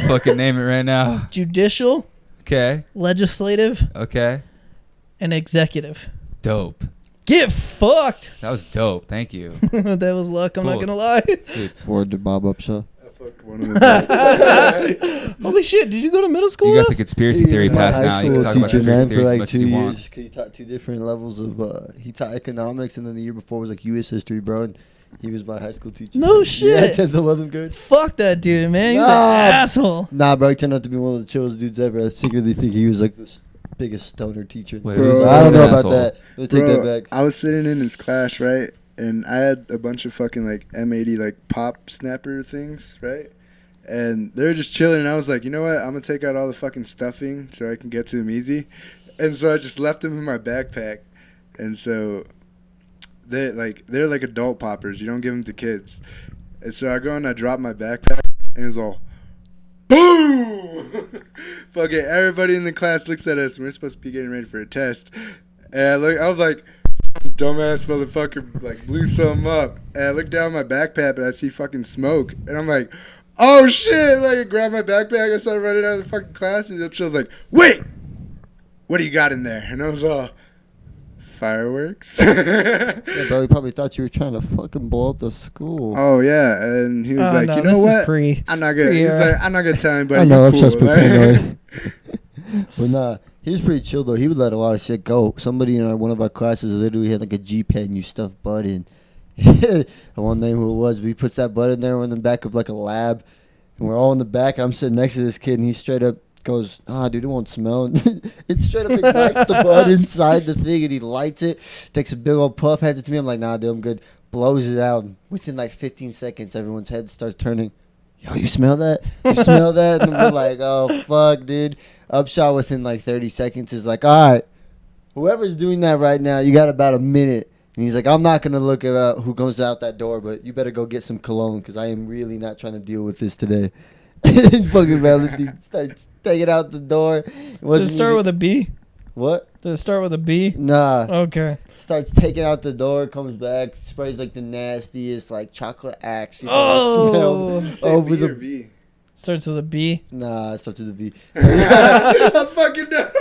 Fucking name it right now. Judicial, Okay. legislative, Okay. and executive. Dope. Get fucked. That was dope. Thank you. That was luck. I'm not Cool. gonna lie. Dude, Word to Bob Upshaw. I fucked one of them. Holy shit! Did you go to middle school? you got the with us? conspiracy theory My pass high now. You school can talk about teacher, conspiracy man, for theories as like much 2 as you years. want. He taught 2 different levels of. He taught economics, and then the year before was like U.S. history, bro. And he was my high school teacher. No Yeah, shit. 10th, 11th grade. Fuck that dude, man. He was Nah. an asshole. Nah, bro, he turned out to be one of the chillest dudes ever. I secretly think he was like the biggest stoner teacher. Wait, Bro, who's I don't the know about asshole? that. Let's take that Bro, back. I was sitting in his class, right? And I had a bunch of fucking like M80 like pop snapper things, right? And they were just chilling, and I was like, you know what? I'm gonna take out all the fucking stuffing so I can get to him easy. And so I just left them in my backpack. And so they're like adult poppers. You don't give them to kids. And so I go and I drop my backpack, and it's all boom. Fucking everybody in the class looks at us, and we're supposed to be getting ready for a test. And I was like, dumbass motherfucker like blew something up. And I look down my backpack and I see fucking smoke. And I'm like, oh shit. Like I grab my backpack and started running out of the fucking class. And she was like, wait, what do you got in there? And I was all, fireworks. Yeah, bro, he probably thought you were trying to fucking blow up the school. Oh yeah. And he was Oh, like, no, you know this is what? pre- I'm not gonna. He's pre-era. like, I'm not gonna tell anybody. I know, I'm you just cool. paranoid. But nah, he was pretty chill though. He would let a lot of shit go. Somebody in one of our classes literally had like a G pen you stuff bud in. I won't name who it was, but he puts that bud in there. We're in the back of like a lab, and we're all in the back. I'm sitting next to this kid, and he straight up goes, dude, it won't smell. It straight up ignites the bud inside the thing, and he lights it, takes a big old puff, hands it to me. I'm like, nah, dude, I'm good. Blows it out. Within like 15 seconds, everyone's head starts turning. Yo, you smell that? You smell that? And we're like, oh, fuck, dude. Upshot within like 30 seconds is like, all right, whoever's doing that right now, you got about a minute. And he's like, I'm not going to look at who comes out that door, but you better go get some cologne because I am really not trying to deal with this today. And fucking Valentine starts taking out the door. Does it start with a B? What? Does it start with a B? Nah. Okay. Starts taking out the door, comes back, sprays like the nastiest, like chocolate axe you Oh. ever Say smelled over B or the. V. Starts with a B. Nah, it starts with a V. I fucking know.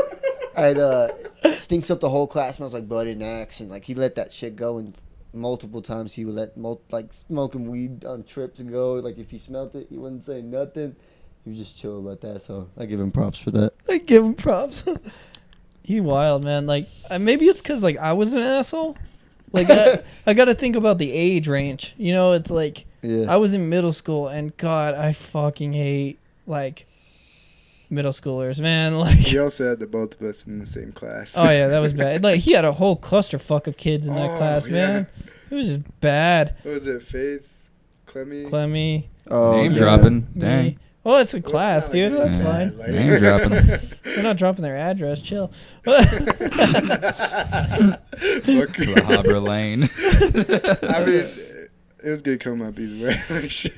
It stinks up the whole class. Smells like blood and axe, and like he let that shit go, and multiple times he would let like smoking weed on trips go. Like if he smelled it, he wouldn't say nothing. He was just chill about that. So I give him props for that. I give him props. He wild, man. Like maybe it's because like I was an asshole. Like I got to think about the age range. You know, it's like Yeah. I was in middle school, and God, I fucking hate like middle schoolers, man. Like, He also had the both of us in the same class. oh yeah, that was bad. Like, he had a whole clusterfuck of kids in that class, yeah. man. It was just bad. What was it? Faith, Clemmy, Name yeah. dropping. me. Dang. Well, it's a Well, class, it's not dude. like That's Yeah. fine. Like- Name dropping. We're not dropping their address. Chill. Fuck. La Habra Lane. I mean, it was good come up either way. Like, shit.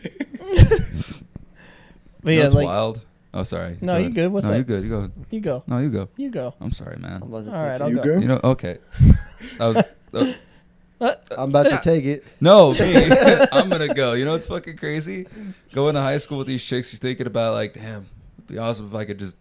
But yeah, That's like, wild. Oh, sorry. No, Go you ahead. good. What's no, up? you good. You go. You go. No, you go. You go. I'm sorry, man. I'm about to All right, take I'll You go. go? You know, okay. I was. I'm about to take it. No, me. I'm gonna go. You know what's fucking crazy? Going to high school with these chicks, you're thinking about like, damn, it'd be awesome if I could just.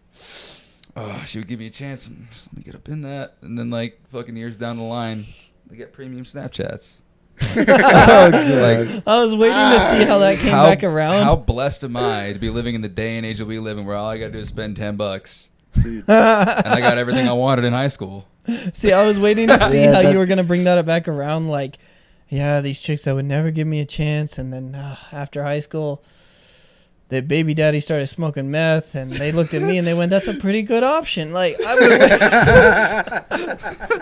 Oh, she would give me a chance. Just let me get up in that, and then like fucking years down the line, they get premium Snapchats. Oh, God. Like, I was waiting to see how that came back around. How blessed am I to be living in the day and age that we live in, where all I gotta do is spend $10, Dude. and I got everything I wanted in high school. See, I was waiting to see Yeah, how that- you were gonna bring that back around. Like, yeah, these chicks that would never give me a chance, and then after high school, the baby daddy started smoking meth, and they looked at me and they went, "That's a pretty good option." Like, I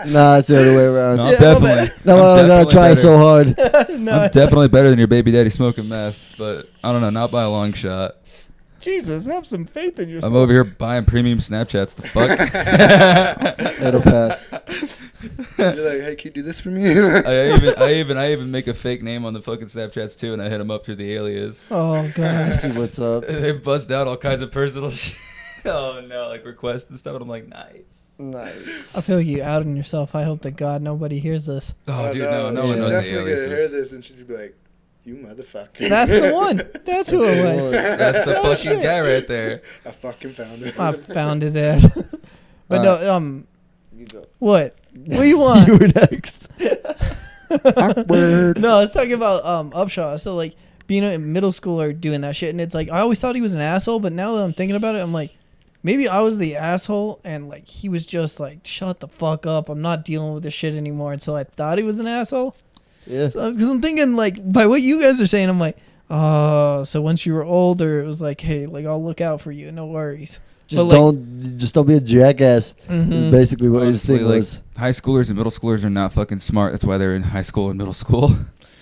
Nah, it's the other way around. No, Yeah, I'm definitely. No, I'm I'm gonna definitely try better. so hard. would. No, I'm definitely better than your baby daddy smoking meth, but I don't know, not by a long shot. Jesus, have some faith in yourself. I'm over here buying premium Snapchats. The fuck? It'll pass. You're like, hey, can you do this for me? I even make a fake name on the fucking Snapchats too, and I hit them up through the alias. Oh god. See what's up. And they bust out all kinds of personal shit. Oh no, like requests and stuff, and I'm like, nice. Nice. I feel like you out on yourself. I hope to God nobody hears this. Oh, dude, no one she's knows the definitely gonna hear aliases. this, and she's gonna be like, you motherfucker. That's the one. That's who it was. That's the Oh, fucking shit. guy right there. I fucking found it. I found his ass. But no, You go. what? What do you want? You were next. Awkward. No, I was talking about Upshaw. So like being a middle schooler doing that shit, and it's like I always thought he was an asshole, but now that I'm thinking about it, I'm like, maybe I was the asshole, and like he was just like, shut the fuck up. I'm not dealing with this shit anymore. And so I thought he was an asshole. Yeah. Because I'm thinking like by what you guys are saying, I'm like, oh, so once you were older, it was like, hey, like I'll look out for you, no worries. Just But, like- don't be a jackass. Mhm. Is basically what his Honestly, thing like, was. high schoolers and middle schoolers are not fucking smart. That's why they're in high school and middle school.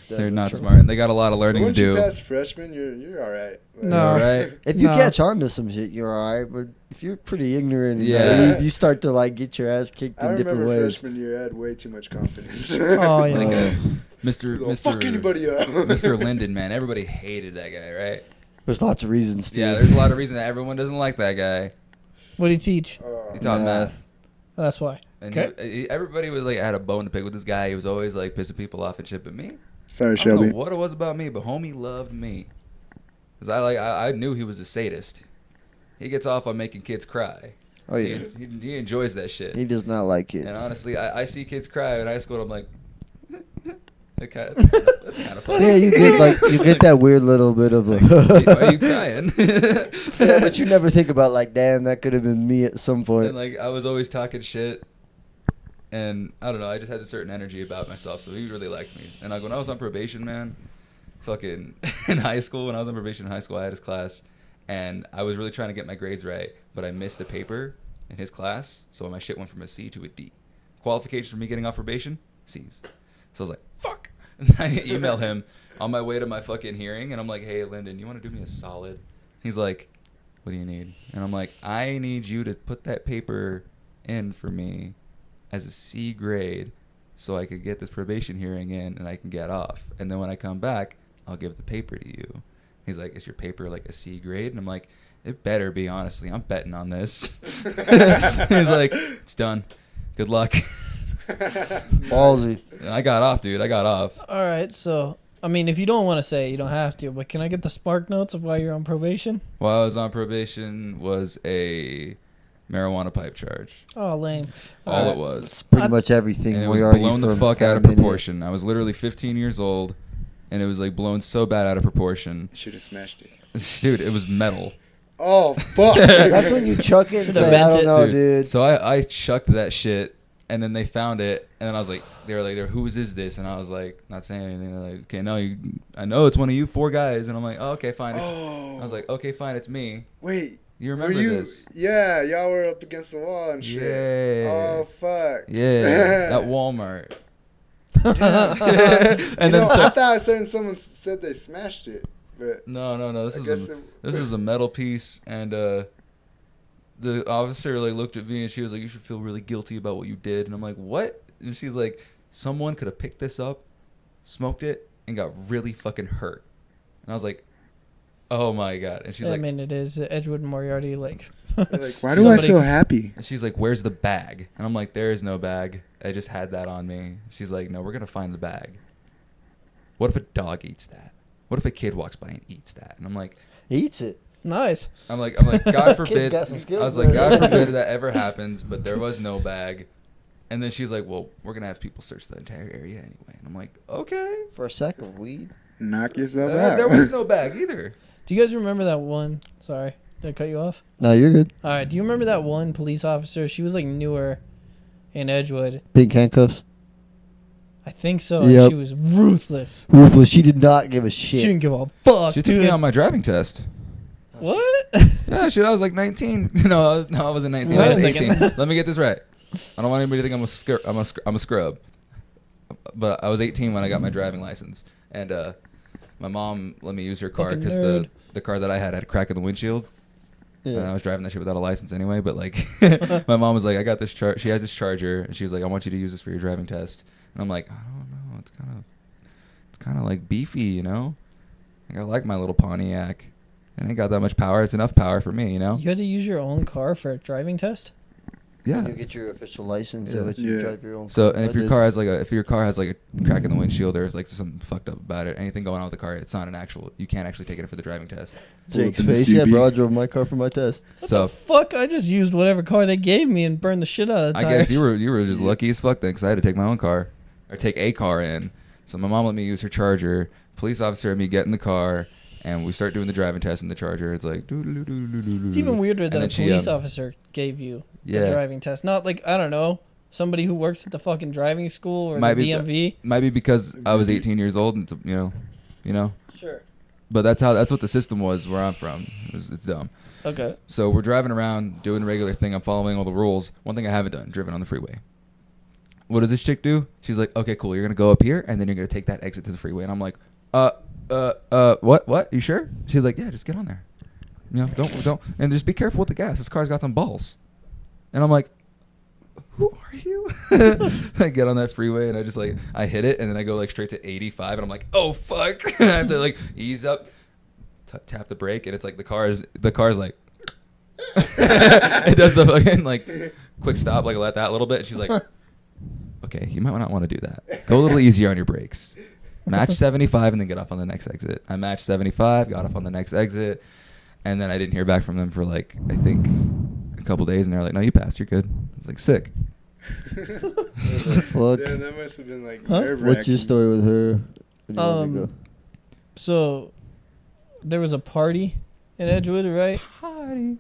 They're not True. smart, and they got a lot of learning to Once you do. pass freshman, you're all right. Like, No. All right. If you Nah. catch on to some shit, you're alright. But if you're pretty ignorant, and Yeah. naive, you start to like get your ass kicked I in different remember ways. freshman year, I had way too much confidence. Oh yeah. Like Mr. Go, Mr. fuck anybody up. Mr. Linden, man, everybody hated that guy, right? There's lots of reasons. Too. Yeah, there's a lot of reason that everyone doesn't like that guy. What do you teach? He taught Nah. math, That's why. and Okay. everybody was like had a bone to pick with this guy. He was always like pissing people off and shit. But me, Sorry, I don't Shelby. know what it was about me, but homie loved me. Cause I knew he was a sadist. He gets off on making kids cry. Oh yeah. He enjoys that shit. He does not like kids. And honestly, I see kids cry in high school, and I'm like, that's kind of funny. Yeah, you get like you get that weird little bit of a. Why are you crying? Yeah, but you never think about like, damn, that could have been me at some point. And like I was always talking shit, and I don't know, I just had a certain energy about myself, so he really liked me. And like when I was on probation, man, fucking in high school, when I was on probation in high school, I had his class, and I was really trying to get my grades right, but I missed a paper in his class, so my shit went from a C to a D. Qualifications for me getting off probation? C's. So I was like, fuck. And I email him on my way to my fucking hearing, and I'm like, hey, Lyndon, you want to do me a solid? He's like, what do you need? And I'm like, I need you to put that paper in for me as a C grade so I could get this probation hearing in and I can get off. And then when I come back, I'll give the paper to you. He's like, is your paper like a C grade? And I'm like, it better be, honestly. I'm betting on this. He's like, it's done. Good luck. Ballsy. And I got off, dude. I got off. All right. So I mean, if you don't want to say it, you don't have to. But can I get the spark notes of why you're on probation? While I was on probation was a marijuana pipe charge. Oh, lame. All it right. was. It's pretty I- much everything. And it we was already blown the from fuck out of found in it. proportion. I was literally 15 years old, and it was like blown so bad out of proportion. Should have smashed it. Dude, it was metal. Oh, fuck. That's when you chuck it and Should've say, bent I don't it. know, dude. So I chucked that shit, and then they found it, and then I was like, they were like, whose is this? And I was like, not saying anything. They're like, okay, no, I know it's one of you 4 guys. And I'm like, oh, okay, fine. I was like, okay, fine, it's me. Wait. You remember this? Yeah, y'all were up against the wall and shit. Yeah. Oh, fuck. Yeah, at Walmart. And I thought someone said they smashed it, but No. This was a metal piece, and the officer like looked at me and she was like, "You should feel really guilty about what you did." And I'm like, "What?" And she's like, "Someone could have picked this up, smoked it, and got really fucking hurt." And I was like, "Oh my god!" And she's like, I mean, it is Edgewood and Moriarty. Like, why do I feel happy? And she's like, "Where's the bag?" And I'm like, "There is no bag. I just had that on me." She's like, "No, we're gonna find the bag. What if a dog eats that? What if a kid walks by and eats that?" And I'm like, Eats it. Nice. I'm like, God forbid. got some skills I was like, there. God forbid that ever happens, but there was no bag. And then she's like, "Well, we're gonna have people search the entire area anyway." And I'm like, "Okay." For a sack of weed. Knock yourself out. There was no bag either. Do you guys remember that one? Sorry, did I cut you off? No, you're good. All right. Do you remember that one police officer? She was like newer in Edgewood. Pink handcuffs. I think so. Yep. And she was ruthless. Ruthless. She did not give a shit. She didn't give a fuck. She took dude. me on my driving test. What? Yeah, shit. I was like 19. No, I wasn't 19. I Wait was a 18. second. Let me get this right. I don't want anybody to think I'm a scrub. But I was 18 when I got my driving license, and my mom let me use her car Fucking because nerd. the car that I had a crack in the windshield. Yeah. And I was driving that shit without a license anyway. But like, my mom was like, "I got this She has this Charger, and she was like, "I want you to use this for your driving test." And I'm like, "I don't know. It's kind of like beefy, you know. Like I like my little Pontiac. It ain't got that much power. It's enough power for me, you know." You had to use your own car for a driving test? Yeah. You get your official license. Yeah. So that you Yeah. drive your own So, car. and if I your did. car has like a crack in the windshield, there's like something fucked up about it. Anything going on with the car, it's not an actual. You can't actually take it for the driving test. Jake's Pull up in the face. Yeah, CB. bro. I drove my car for my test. What So the fuck? I just used whatever car they gave me and burned the shit out of the I tires. guess you were just lucky as fuck then, because I had to take my own car, or take a car in. So my mom let me use her Charger. Police officer had me get in the car, and we start doing the driving test in the Charger. It's like It's even weirder that a police officer gave you the Yeah. driving test. Not like, I don't know, somebody who works at the fucking driving school or Might the be DMV. Might be because I was 18 years old, and it's, you know. Sure. But that's what the system was where I'm from. It's dumb. Okay. So we're driving around doing the regular thing. I'm following all the rules. One thing I haven't done, driven on the freeway. What does this chick do? She's like, "Okay, cool. You're gonna go up here, and then you're gonna take that exit to the freeway." And I'm like, what? You sure?" She's like, "Yeah, just get on there. You know, don't, and just be careful with the gas. This car's got some balls." And I'm like, "Who are you?" I get on that freeway, and I hit it, and then I go like straight to 85, and I'm like, "Oh fuck!" I have to like ease up, tap the brake, and it's like the car's like. It does the fucking like quick stop, like let that a little bit. And she's like, "Okay, you might not want to do that. Go a little easier on your brakes. Match 75 and then get off on the next exit." I matched 75, got off on the next exit, and then I didn't hear back from them for like I think a couple days, and they're like, "No, you passed. You're good." I was like, "Sick." Fuck. Yeah, that must have been like Huh? nerve-wracking. What's your story with her? Where do you want me to go? So, there was a party in Edgewood, right? Party.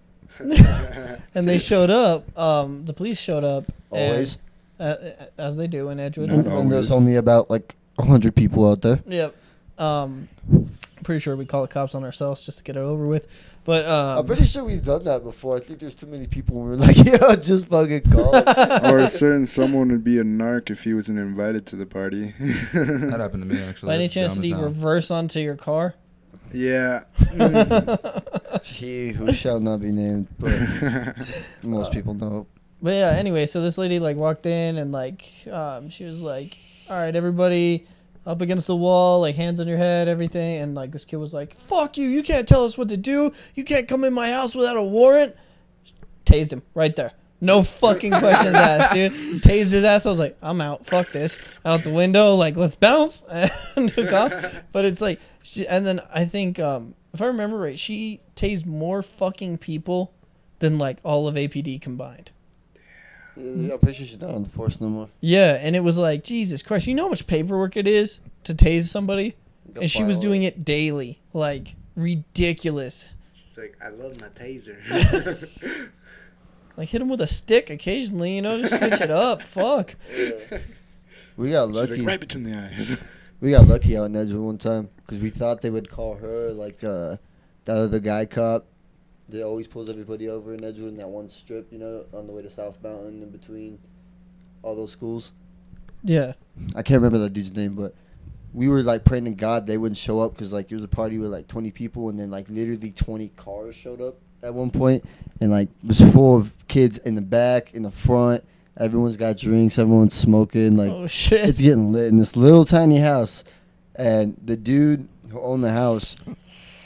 And they showed up. The police showed up. Always. As they do in Edgewood. Not And there's always. only about like 100 people out there. Yep. Pretty sure we call the cops on ourselves just to get it over with. But I'm pretty sure we've done that before. I think there's too many people. We're like, yeah, just fucking call. Or a certain someone would be a narc if he wasn't invited to the party. That happened to me actually. by any That's chance dumb did as he hell. reverse onto your car? Yeah. He who shall not be named, but most people know. But yeah, anyway, so this lady like walked in and like she was like, "All right, everybody up against the wall, like hands on your head, everything." And like this kid was like, "Fuck you! You can't tell us what to do. You can't come in my house without a warrant." Tased him right there. No fucking questions asked, dude. Tased his ass. I was like, "I'm out. Fuck this." Out the window, like, let's bounce. And took off. But it's like, and then I think, if I remember right, she tased more fucking people than like all of APD combined. I'm pretty sure she's not on the force no more. Yeah, and it was like, Jesus Christ, you know how much paperwork it is to tase somebody? And she was doing it daily. Like, ridiculous. She's like, "I love my taser." Like, hit him with a stick occasionally, you know, just switch it up. Fuck. We got She's lucky. like, right between the eyes. We got lucky out in Edgewood one time because we thought they would call her like the other guy cop, that always pulls everybody over in Edgewood in that one strip, you know, on the way to South Mountain in between all those schools. Yeah. I can't remember that dude's name, but we were like praying to God they wouldn't show up because like there was a party with like 20 people, and then like literally 20 cars showed up at one point, and like it was full of kids in the back, in the front. Everyone's got drinks, everyone's smoking. Like, Oh shit. it's getting lit in this little tiny house, and the dude who owned the house,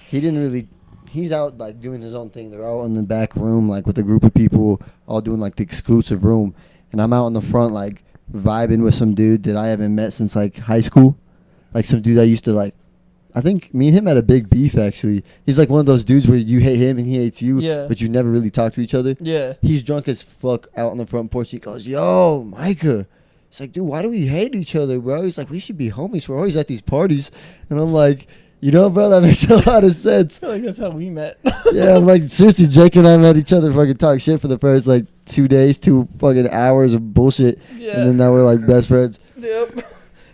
he didn't really. He's out like doing his own thing. They're all in the back room like with a group of people, all doing like the exclusive room, and I'm out in the front like vibing with some dude that I haven't met since like high school. Like some dude I used to like. I think me and him had a big beef actually. He's like one of those dudes where you hate him and he hates you, Yeah. but you never really talk to each other. Yeah. He's drunk as fuck out on the front porch. He goes, "Yo, Micah." He's like, "Dude, why do we hate each other, bro?" He's like, "We should be homies. We're always at these parties." And I'm like, "You know, bro, that makes a lot of sense." I feel like that's how we met. Yeah, I'm like, seriously, Jake and I met each other fucking talk shit for the first like 2 days, 2 fucking hours of bullshit. Yeah. And then now we're like best friends. Yep.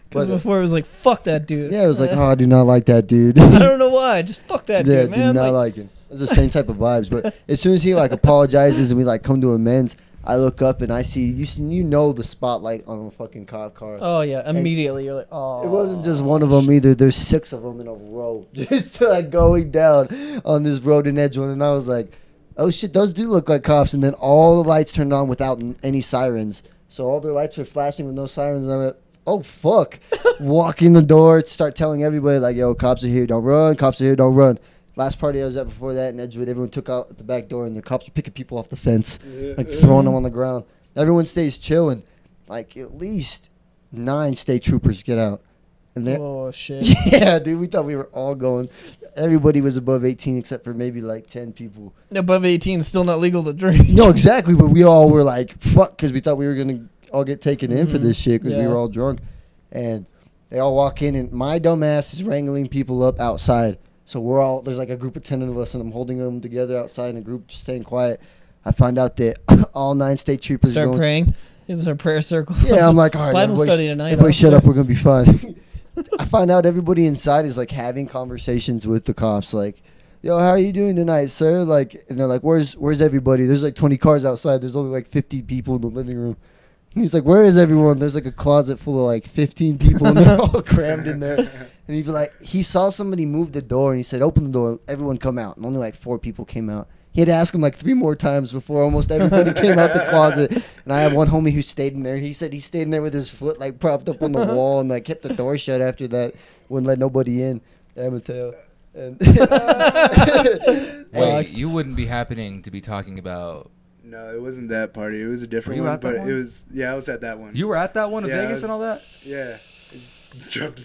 Because But, before it was like, fuck that dude. Yeah, it was like, "Oh, I do not like that dude." I don't know why. Just fuck that Yeah, dude, man. do not like him. It's the same type of vibes. But as soon as he like apologizes and we like come to amends, I look up and I see you know the spotlight on a fucking cop car. Oh yeah, immediately you're like, oh. It wasn't just one of them either. There's 6 of them in a row, just like going down on this road in Edgewood. And I was like, "Oh shit, those do look like cops." And then all the lights turned on without any sirens. So all their lights were flashing with no sirens. And I went, "Oh fuck!" Walk in the door, start telling everybody like, "Yo, cops are here, don't run. Cops are here, don't run." Last party I was at before that in Edgewood, everyone took out the back door and the cops were picking people off the fence, like throwing them on the ground. Everyone stays chilling. Like at least 9 state troopers get out. And then, Oh shit. yeah, dude, we thought we were all going. Everybody was above 18 except for maybe like 10 people. Above 18 is still not legal to drink. No, exactly, but we all were like, fuck, because we thought we were going to all get taken in for this shit because we Yeah. were all drunk. And they all walk in, and my dumb ass is wrangling people up outside. So we're all, there's like a group of 10 of us, and I'm holding them together outside in a group, just staying quiet. I find out that all 9 state troopers Start going, praying. This is our prayer circle. Yeah, I'm like, all right, Bible everybody, study tonight. everybody shut officer. up, we're going to be fine. I find out everybody inside is like having conversations with the cops, like, "Yo, how are you doing tonight, sir?" Like, and they're like, where's everybody? There's like 20 cars outside. There's only like 50 people in the living room. And he's like, "Where is everyone?" There's like a closet full of like 15 people, and they're all crammed in there. And he'd be like, he saw somebody move the door, and he said, "Open the door, everyone come out." And only like 4 people came out. He had to ask him like 3 more times before almost everybody came out the closet. And I had one homie who stayed in there, and he said he stayed in there with his foot like propped up on the wall and like kept the door shut after that. Wouldn't let nobody in. Mateo. And Wait, you wouldn't be happening to be talking about... No, it wasn't that party. It was a different Were you one, at that but one? it was. Yeah, I was at that one. You were at that one in Yeah, I Vegas was- and all that? Yeah. Jumped.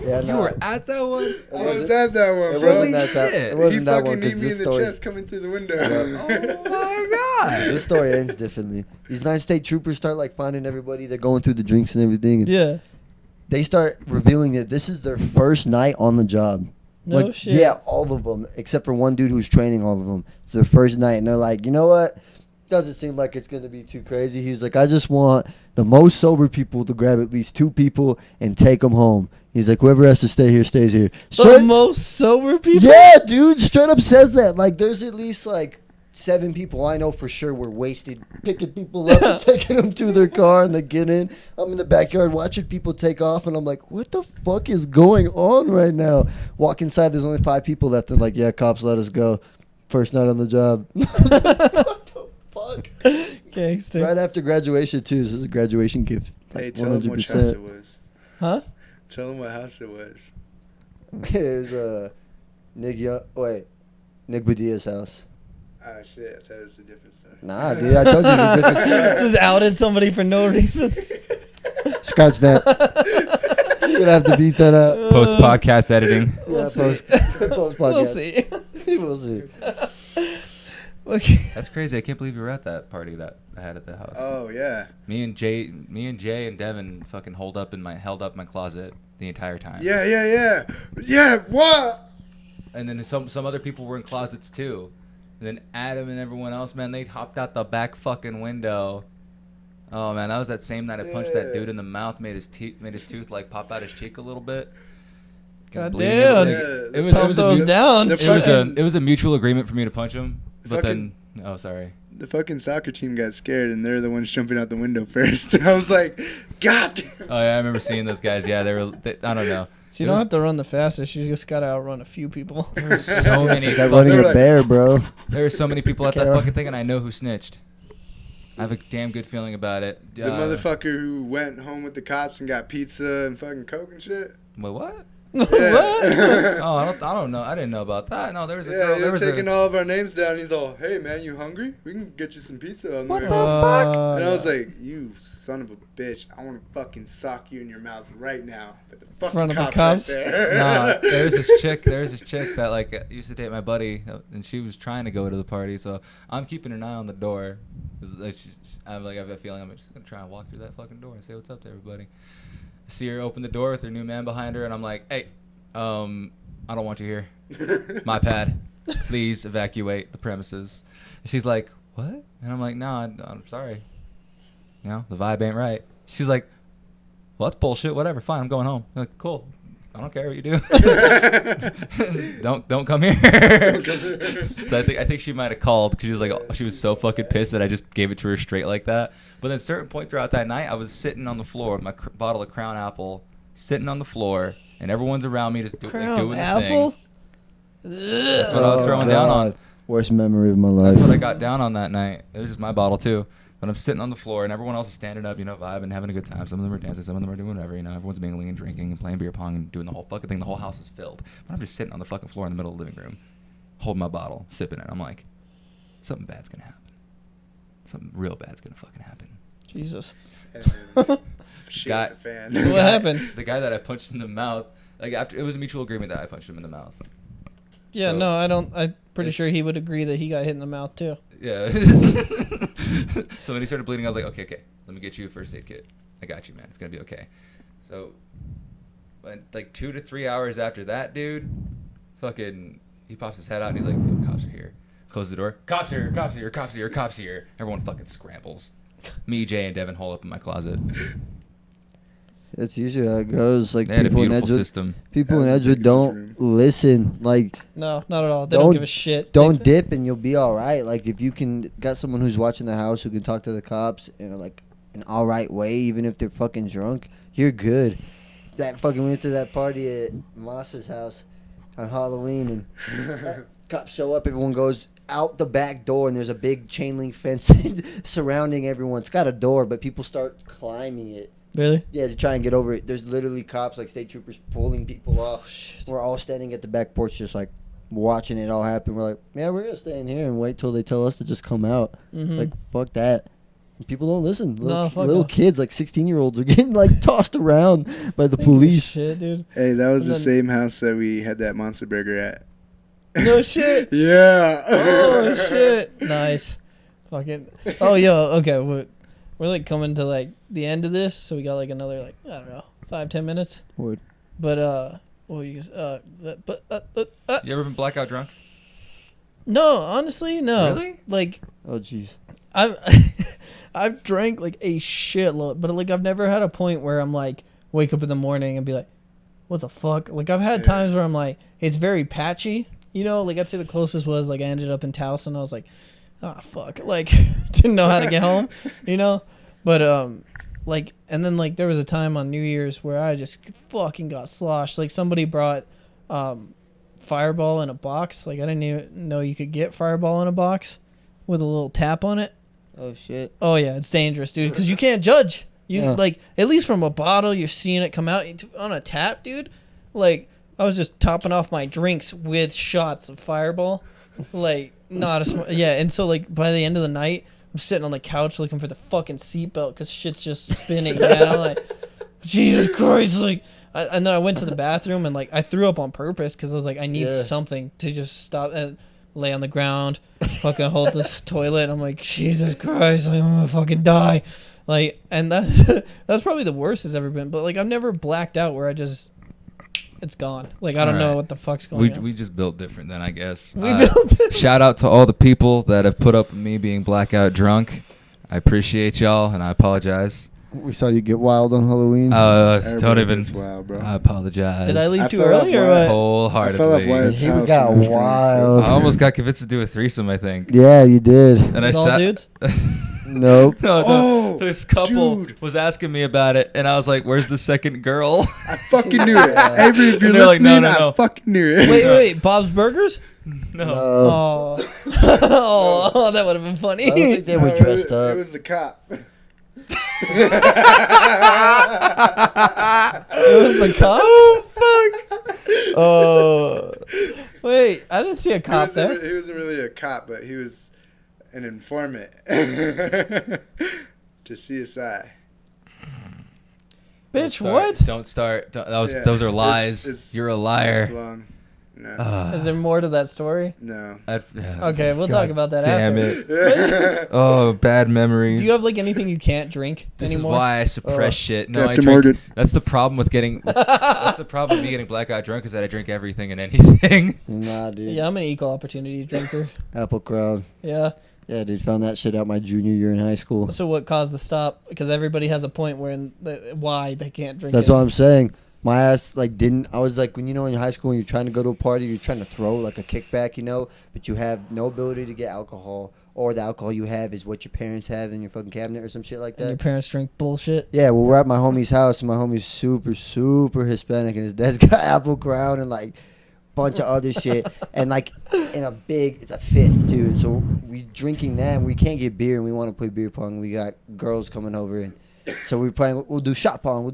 yeah, You were at that one? I was at that one, It bro. wasn't that. shit. It He wasn't that fucking one knee because me this in the story. chest coming through the window. Oh my god! This story ends differently. These 9 state troopers start like finding everybody. They're going through the drinks and everything. And Yeah. they start revealing that this is their first night on the job. No Like, shit. Yeah, all of them except for one dude who's training all of them. It's their first night, and they're like, "You know what? Doesn't seem like it's gonna be too crazy." He's like, "I just want the most sober people to grab at least 2 people and take them home." He's like, "Whoever has to stay here stays here." The Straight- most sober people. yeah, dude, straight up says that. Like, there's at least like 7 people I know for sure were wasted, picking people up and taking them to their car, and they get in. I'm in the backyard watching people take off, and I'm like, "What the fuck is going on right now?" Walk inside, there's only 5 people left. They're like, "Yeah, cops let us go. First night on the job." I was like, what the fuck? Gangster. Right after graduation too. This is a graduation gift. Hey, Like, tell him which house it was. Huh? Tell him what house it was. It was Nick Badia's house. Oh shit, I thought it was a different story. Nah, dude, I told you it's a different story. Just outed somebody for no reason. Scratch that. You're gonna have to beat that out. Post podcast editing. We'll see. post podcast. We'll see. We'll see. Okay. That's crazy. I can't believe you were at that party that I had at the house. Oh yeah. Me and Jay and Devin fucking held up my closet the entire time. Yeah. What? And then some other people were in closets too. And then Adam and everyone else, man, they hopped out the back fucking window. Oh man, that was that same night I punched that dude in the mouth, made his tooth like pop out his cheek a little bit. God bleeding. damn. It was those down. It was a mutual agreement for me to punch him, but fucking- then sorry. The fucking soccer team got scared, and they're the ones jumping out the window first. I was like, God damn. Oh yeah, I remember seeing those guys. Yeah, I don't know. So you don't have to run the fastest. You just got to outrun a few people. There were so many. Like running They're a like- bear, bro. There were so many people at that Yeah. fucking thing, and I know who snitched. I have a damn good feeling about it. The motherfucker who went home with the cops and got pizza and fucking Coke and shit. Wait, what? What? Oh, I don't know. I didn't know about that. No, there was a Yeah, girl. he There was was taking all of our names down. He's all, hey, man, you hungry? We can get you some pizza on What the the way. fuck? And I was like, you son of a bitch. I want to fucking sock you in your mouth right now. But the fucking Front of the cops, cops? right there. No, there's this chick that like used to date my buddy, and she was trying to go to the party. So I'm keeping an eye on the door. I have a feeling I'm just gonna try and walk through that fucking door and say what's up to everybody. I see her open the door with her new man behind her, and I'm like, hey, I don't want you here. My pad. Please evacuate the premises. And she's like, what? And I'm like, no, I'm sorry. You know, the vibe ain't right. She's like, well, that's bullshit. Whatever. Fine. I'm going home. I'm like, cool. I don't care what you do. don't come here. So I think she might have called because she was so fucking pissed that I just gave it to her straight like that. But at a certain point throughout that night, I was sitting on the floor with my bottle of Crown Apple, sitting on the floor, and everyone's around me just doing the Apple? thing. That's what I was throwing down on. Worst memory of my life. That's what I got down on that night. It was just my bottle too. But I'm sitting on the floor, and everyone else is standing up, vibing, having a good time. Some of them are dancing, some of them are doing whatever, Everyone's mingling and drinking and playing beer pong and doing the whole fucking thing. The whole house is filled. But I'm just sitting on the fucking floor in the middle of the living room, holding my bottle, sipping it. I'm like, something bad's gonna happen. Something real bad's gonna fucking happen. Jesus. Shit, Guy- the fan. So what happened? The guy that I punched in the mouth, after it was a mutual agreement that I punched him in the mouth. Yeah, So- no, I don't. I'm pretty sure he would agree that he got hit in the mouth too. Yeah. So when he started bleeding, I was like, okay, let me get you a first aid kit. I got you, man. It's gonna be okay. So, like 2 to 3 hours after that, dude, fucking, he pops his head out and he's like, "Yo, cops are here." Close the door. Cops are here. Cops are here. Cops are here. Cops are here. Everyone fucking scrambles. Me, Jay, and Devin hole up in my closet. That's usually how it goes. Like They had a people in beautiful Edgewood, system. people in That was the Edgewood biggest don't room. listen. Like No, not at all. They don't give a shit. Don't dip and you'll be all right. Like if you can got someone who's watching the house who can talk to the cops in like an all right way, even if they're fucking drunk, you're good. That fucking went to that party at Moss's house on Halloween and cops show up. Everyone goes out the back door and there's a big chain link fence surrounding everyone. It's got a door, but people start climbing it. Really? Yeah, to try and get over it. There's literally cops, like state troopers, pulling people off. Shit. We're all standing at the back porch, just like watching it all happen. We're like, yeah, we're gonna stay in here and wait till they tell us to just come out. Mhm. Like, fuck that. And people don't listen. Fuck Little no. kids, like 16-year-olds, are getting like tossed around by the police. Shit, dude. Hey, that was And the then- same house that we had that Monster Burger at. No shit. Yeah. Oh shit. Nice. Fucking. Oh yo. Okay. We're like coming to like the end of this, so we got like another like I don't know 5-10 minutes. Word. But what you You ever been blackout drunk? no, honestly, no. Really? Like Oh, jeez. I've drank like a shitload, but like I've never had a point where I'm like wake up in the morning and be like, what the fuck? Like I've had times where I'm like, it's very patchy, like I'd say the closest was like I ended up in Towson. I was like, ah, fuck, like didn't know how to get home, but like, and then like there was a time on New Year's where I just fucking got sloshed. Like somebody brought Fireball in a box. Like I didn't even know you could get Fireball in a box with a little tap on it. Oh, shit. Oh yeah, it's dangerous, dude, because you can't judge. You Yeah. like at least from a bottle, you're seeing it come out on a tap, dude. Like I was just topping off my drinks with shots of Fireball, like not a yeah. And so like by the end of the night, I'm sitting on the couch looking for the fucking seatbelt because shit's just spinning. Man, I'm like, Jesus Christ, like. And then I went to the bathroom and like I threw up on purpose because I was like, I need something to just stop and lay on the ground, fucking hold this toilet. And I'm like, Jesus Christ, like, I'm gonna fucking die. Like, and that's probably the worst it's ever been. But like, I've never blacked out where it's gone. Like, I don't know what the fuck's going on. We just built different then, I guess. We built different. Shout out to all the people that have put up with me being blackout drunk. I appreciate y'all and I apologize. We saw you get wild on Halloween. Don't Everybody even. gets wild, bro. I apologize. Did I leave I too fell early off or Wyatt. what? Wholeheartedly. I fell off Wyatt's He house. got when I was drunk, so wild. I almost got convinced to do a threesome, I think. Yeah, you did. And I With all sat. dudes? Nope. No, Oh, this couple dude. was asking me about it, and I was like, "Where's the second girl?" I fucking knew it. Avery, if you're And they're like, listening, no, no, no. I fucking knew it. Wait. Bob's Burgers? No. No. Oh, that would have been funny. I don't think they were No, dressed it up. was the cop. It was the cop? Oh. Wait, I didn't see a He cop wasn't, there. he wasn't really a cop, but he was an informant to CSI. Bitch, Don't what? start. Don't start. Yeah, Those are lies. it's- You're a It's liar. long. No. Is there more to that story? No. Okay, we'll talk about that Damn after. it. Oh, bad memories. Do you have like anything you can't drink This anymore? is why I suppress shit. No, Captain I drink. Morgan. That's the problem with getting. That's the problem with me getting blackout drunk is that I drink everything and anything. Nah, dude. Yeah, I'm an equal opportunity drinker. Apple crowd. Yeah. Yeah, dude. Found that shit out my junior year in high school. So what caused the stop? Because everybody has a point why they can't drink. That's it. what I'm saying. My ass like didn't. I was like when in high school when you're trying to go to a party, you're trying to throw like a kickback, but you have no ability to get alcohol, or the alcohol you have is what your parents have in your fucking cabinet or some shit like And your that. parents drink bullshit. Yeah, well, we're at my homie's house, and my homie's super Hispanic, and his dad's got Apple Crown and like bunch of other shit, and like in it's a fifth too. And so we drinking that, and we can't get beer, and we want to play beer pong. We got girls coming over, and so we're playing. We'll do shot pong.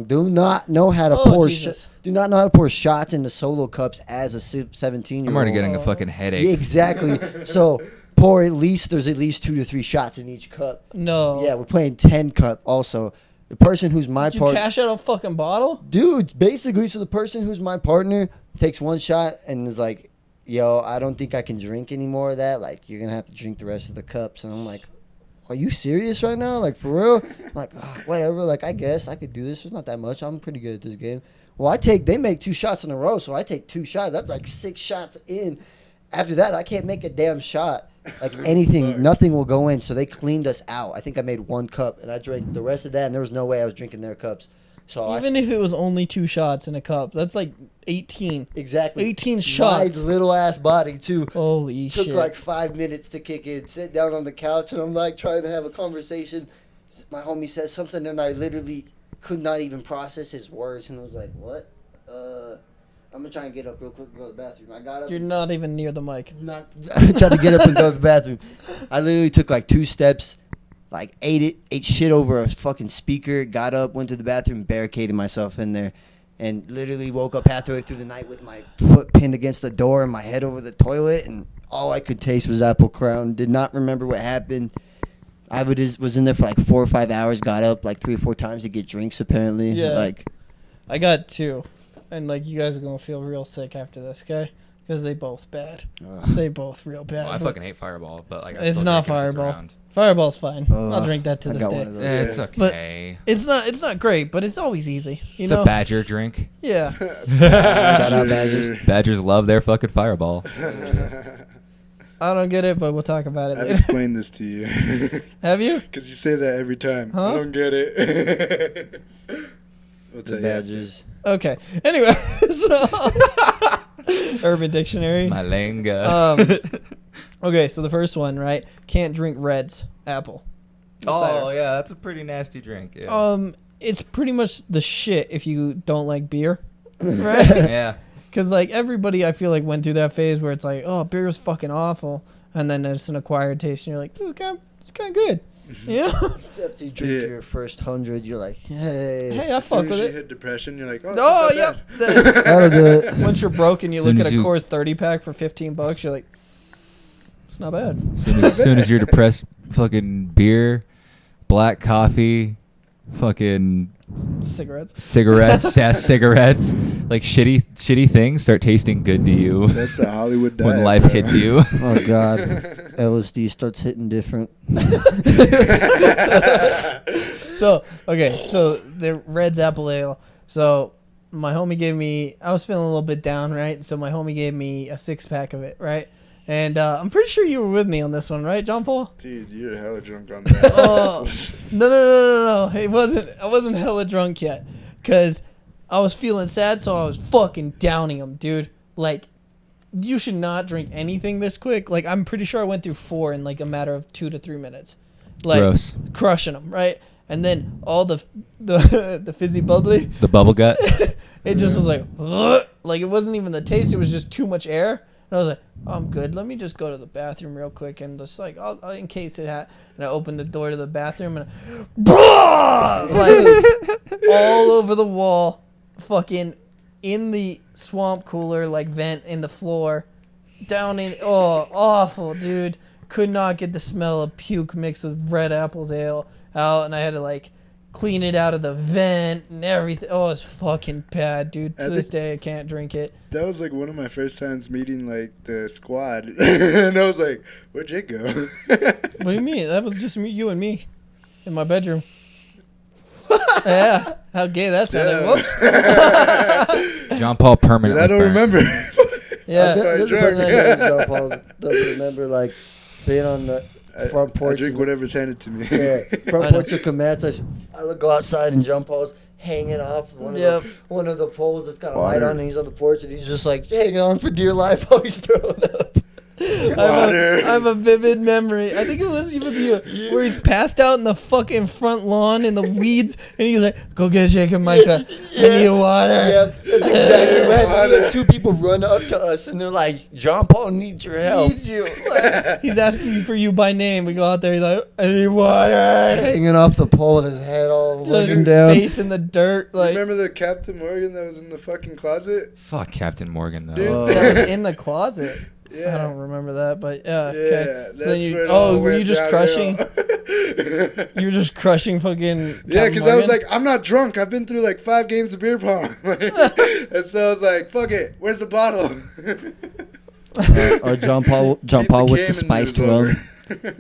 Do not know how to pour. Jesus. Do not know how to pour shots into solo cups as a 17-year-old. I'm already getting a fucking headache. Yeah, exactly. So pour there's at least 2 to 3 shots in each cup. No. Yeah, we're playing 10 cup also. The person who's my Did you partner, cash out a fucking bottle? dude, basically, so the person who's my partner takes one shot and is like, yo, I don't think I can drink any more of that. Like, you're going to have to drink the rest of the cups. And I'm like, are you serious right now? Like, for real? I'm like, oh, whatever. Like, I guess I could do this. It's not that much. I'm pretty good at this game. Well, they make 2 shots in a row, so I take 2 shots. That's like 6 shots in. After that, I can't make a damn shot. Like anything, nothing will go in. So they cleaned us out. I think I made 1 cup, and I drank the rest of that, and there was no way I was drinking their cups. So Even if it was only 2 shots in a cup, that's like 18. exactly 18 shots. My little ass body too. Holy Took shit. like 5 minutes to kick in. Sit down on the couch, and I'm like trying to have a conversation. My homie says something, and I literally could not even process his words, and I was like, "What? I'm gonna try and get up real quick and go to the bathroom." I got up. You're not even near the mic. I tried to get up and go to the bathroom. I literally took like 2 steps, like ate shit over a fucking speaker, got up, went to the bathroom, barricaded myself in there, and literally woke up halfway through the night with my foot pinned against the door and my head over the toilet, and all I could taste was Apple Crown. Did not remember what happened. I was in there for like 4 or 5 hours, got up like 3 or 4 times to get drinks apparently. Yeah. Like, I got 2. And like you guys are going to feel real sick after this, okay? Because they both bad. They both real bad. Well, I but fucking hate Fireball, but like I it's still not drink it if it's Fireball. around. Fireball's fine. I'll drink that to I this got day. one of those. It's But- okay. It's not great, but it's always easy. You It's know? a Badger drink. Yeah. Shout out Badgers. Badgers love their fucking Fireball. I don't get it, but we'll talk about it I've later. explained this to you. Have you? Because you say that every time. Huh? I don't get it. We'll tell The you after. Badgers. Okay. Anyway, so Urban Dictionary. Malenga. Okay, so the first one, right? Can't drink Reds. Apple. Oh yeah, that's a pretty nasty drink. Yeah. It's pretty much the shit if you don't like beer, right? Yeah. Because like everybody, I feel like went through that phase where it's like, oh, beer is fucking awful, and then it's an acquired taste, and you're like, this is kind of good, you know? After you drink your first 100, you're like, hey. Hey, I As fuck soon as with you it. hit depression, you're like, oh, Oh, it's yep. not that bad. That'll do it. Once you're broke and you Soon look at as a you- Coors 30 pack for $15, you're like, it's not bad. Soon as you're depressed, fucking beer, black coffee, fucking Cigarettes. cigarettes, like shitty things start tasting good to you That's the Hollywood diet. when life bro. hits you. Oh, God. LSD starts hitting different. So the Reds Apple Ale. So my homie gave me, I was feeling a little bit down, right? So my homie gave me a 6-pack of it, right? And I'm pretty sure you were with me on this one, right, John Paul? Dude, you're hella drunk on that. Oh, no. It wasn't. I wasn't hella drunk yet, cause I was feeling sad, so I was fucking downing them, dude. Like, you should not drink anything this quick. Like, I'm pretty sure I went through 4 in like a matter of 2 to 3 minutes. Like, Gross. crushing them, right? And then all the fizzy bubbly, The bubble gut. it just was like, ugh. Like, it wasn't even the taste. It was just too much air. And I was like, oh, I'm good. Let me just go to the bathroom real quick and just like, I'll in case it had. And I opened the door to the bathroom and like all over the wall, fucking in the swamp cooler, like vent in the floor, down in. Oh, awful, dude. Could not get the smell of puke mixed with red apples ale out, and I had to like clean it out of the vent and everything. Oh, it's fucking bad, dude. To this day, I can't drink it. That was like one of my first times meeting like the squad, and I was like, "Where'd Jake go?" What do you mean? That was just you and me in my bedroom. Yeah, how gay that sounded. Whoops. John Paul permanently. I don't burned. remember. Yeah. Sorry, drunk. John Paul doesn't remember like being on the front porch. I drink whatever's handed to me. Yeah, front porch of Comanche. I go outside and John Paul's hanging off one of the poles that's got a light on, and he's on the porch, and he's just like hanging on for dear life while he's throwing up. I have a vivid memory. I think it was even where he's passed out in the fucking front lawn in the weeds, and he's like, "Go get Jake and Micah. I need water." Yeah, that's exactly right. And 2 people run up to us, and they're like, "John Paul needs your help." Need you. Like, he's asking for you by name. We go out there. He's like, "I need water." Hanging off the pole with his head all Just looking down. face in the dirt. Like, Remember the Captain Morgan that was in the fucking closet? Fuck Captain Morgan though. Dude. that was in the closet. Yeah. I don't remember that, but okay. Yeah, So then you, where it all were you went just crushing? downhill. You were just crushing fucking. Yeah, because because I was like, I'm not drunk. I've been through like 5 games of beer pong. And so I was like, fuck it. Where's the bottle? Or John Paul with the spiced rum.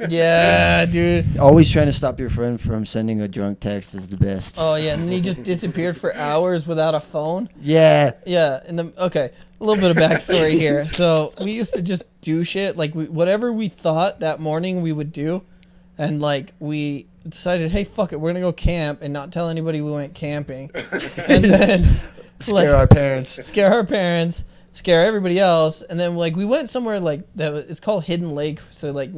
yeah, dude. Always trying to stop your friend from sending a drunk text is the best. Oh yeah, and he just disappeared for hours without a phone. Yeah. Yeah, okay, a little bit of backstory here. So we used to just do shit like whatever we thought that morning we would do, and like we decided, hey, fuck it, we're gonna go camp and not tell anybody we went camping, and then Scare our parents. scare everybody else, and then like we went somewhere like that. It's called Hidden Lake, so like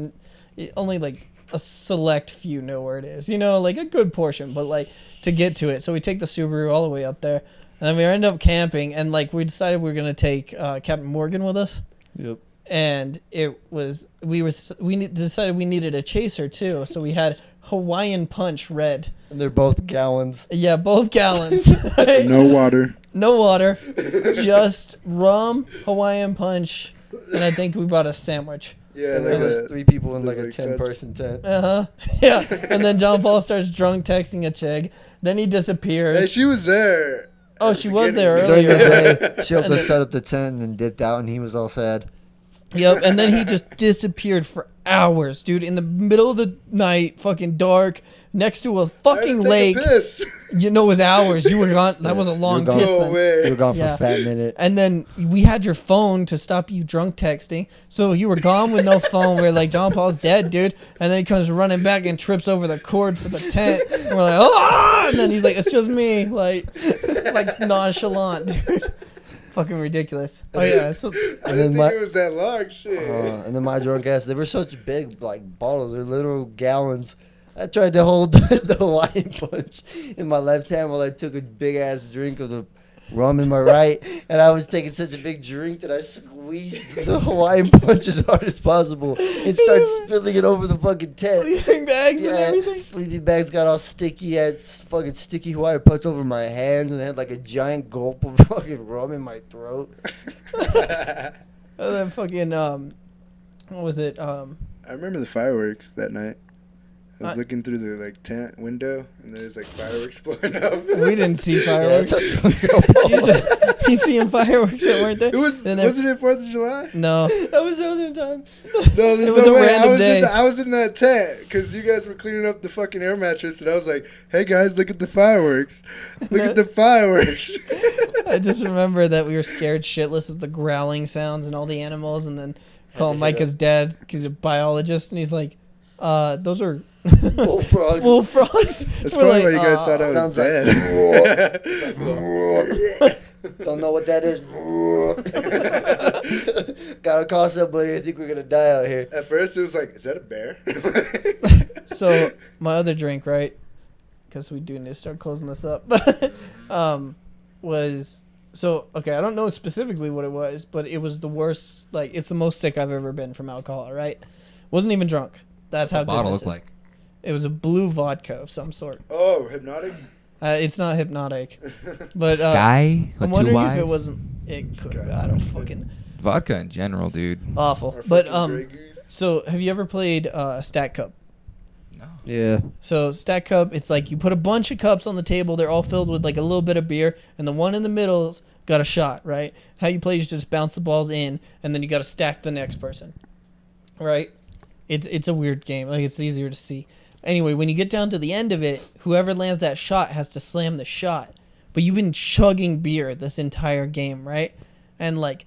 only like a select few know where it is, you know, like a good portion, but like to get to it. So we take the Subaru all the way up there, and then we end up camping, and like we decided we were gonna take Captain Morgan with us. Yep. And we decided we needed a chaser too, so we had Hawaiian Punch Red. And they're both gallons. Yeah, both gallons. Right? No water. No water, just rum, Hawaiian Punch, and I think we bought a sandwich. Yeah, And like there was a, 3 people in those like a like 10-person tent. Yeah. And then John Paul starts drunk texting a chick. Then he disappears. Hey, she was there. Oh, at the she was there beginning. earlier. During the day, she helped us set up the tent and dipped out, and he was all sad. Yep, and then he just disappeared for hours, dude, in the middle of the night, fucking dark, next to a I had to fucking take a lake. piss. You know, it was hours. You were gone. That was a long gone. piss No then. way. We were gone for Yeah. a fat minute. And then we had your phone to stop you drunk texting. So you were gone with no phone. We are like, John Paul's dead, dude. And then he comes running back and trips over the cord for the tent. And we're like, oh! And then he's like, it's just me. Like nonchalant, dude. Fucking ridiculous. Oh, yeah. So, I didn't then think my- it was that long. Shit. And then my drunk ass, they were such big like bottles, they're literal gallons. I tried to hold the Hawaiian Punch in my left hand while I took a big ass drink of the rum in my right, and I was taking such a big drink that I squeezed the Hawaiian Punch as hard as possible and started spilling it over the fucking tent. sleeping bags and everything. Sleeping bags got all sticky. I had fucking sticky Hawaiian Punch over my hands, and I had like a giant gulp of fucking rum in my throat. And then fucking, what was it? I remember the fireworks that night. I was I- looking through the like tent window, and there's like fireworks blowing up. We didn't see fireworks. Yeah, that's Jesus. He's seeing fireworks that weren't there. It was Then wasn't it 4th of July? No. that was the other time. No, there's It was no a way. random day. I was in that tent because you guys were cleaning up the fucking air mattress, and I was like, "Hey guys, look at the fireworks! Look at the fireworks!" I just remember that we were scared shitless of the growling sounds and all the animals, and then Call Micah's dad because he's a biologist, and he's like, those are bullfrogs. bullfrogs. That's We're probably like, why you guys thought I was sounds dead. Don't know what that is. Gotta call somebody. I think we're gonna die out here. At first, it was like, is that a bear? So my other drink, right? Because we do need to start closing this up. Was so okay. I don't know specifically what it was, but it was the worst. Like it's the most sick I've ever been from alcohol. Right? Wasn't even drunk. That's how What good bottle this look is. like? It was a blue vodka of some sort. Oh, hypnotic? It's not hypnotic, but Sky. I'm With wondering two if it Ys? wasn't. It could. I don't fucking Vodka in general, dude. awful. Or But fucking Grey Goose? so have you ever played Stack Cup? No. Yeah. So Stack Cup, it's like you put a bunch of cups on the table. They're all filled with like a little bit of beer, and the one in the middle's got a shot, right? How you play is just bounce the balls in, and then you got to stack the next person, right? It's a weird game. Like it's easier to see. Anyway, when you get down to the end of it, whoever lands that shot has to slam the shot. But you've been chugging beer this entire game, right? And like,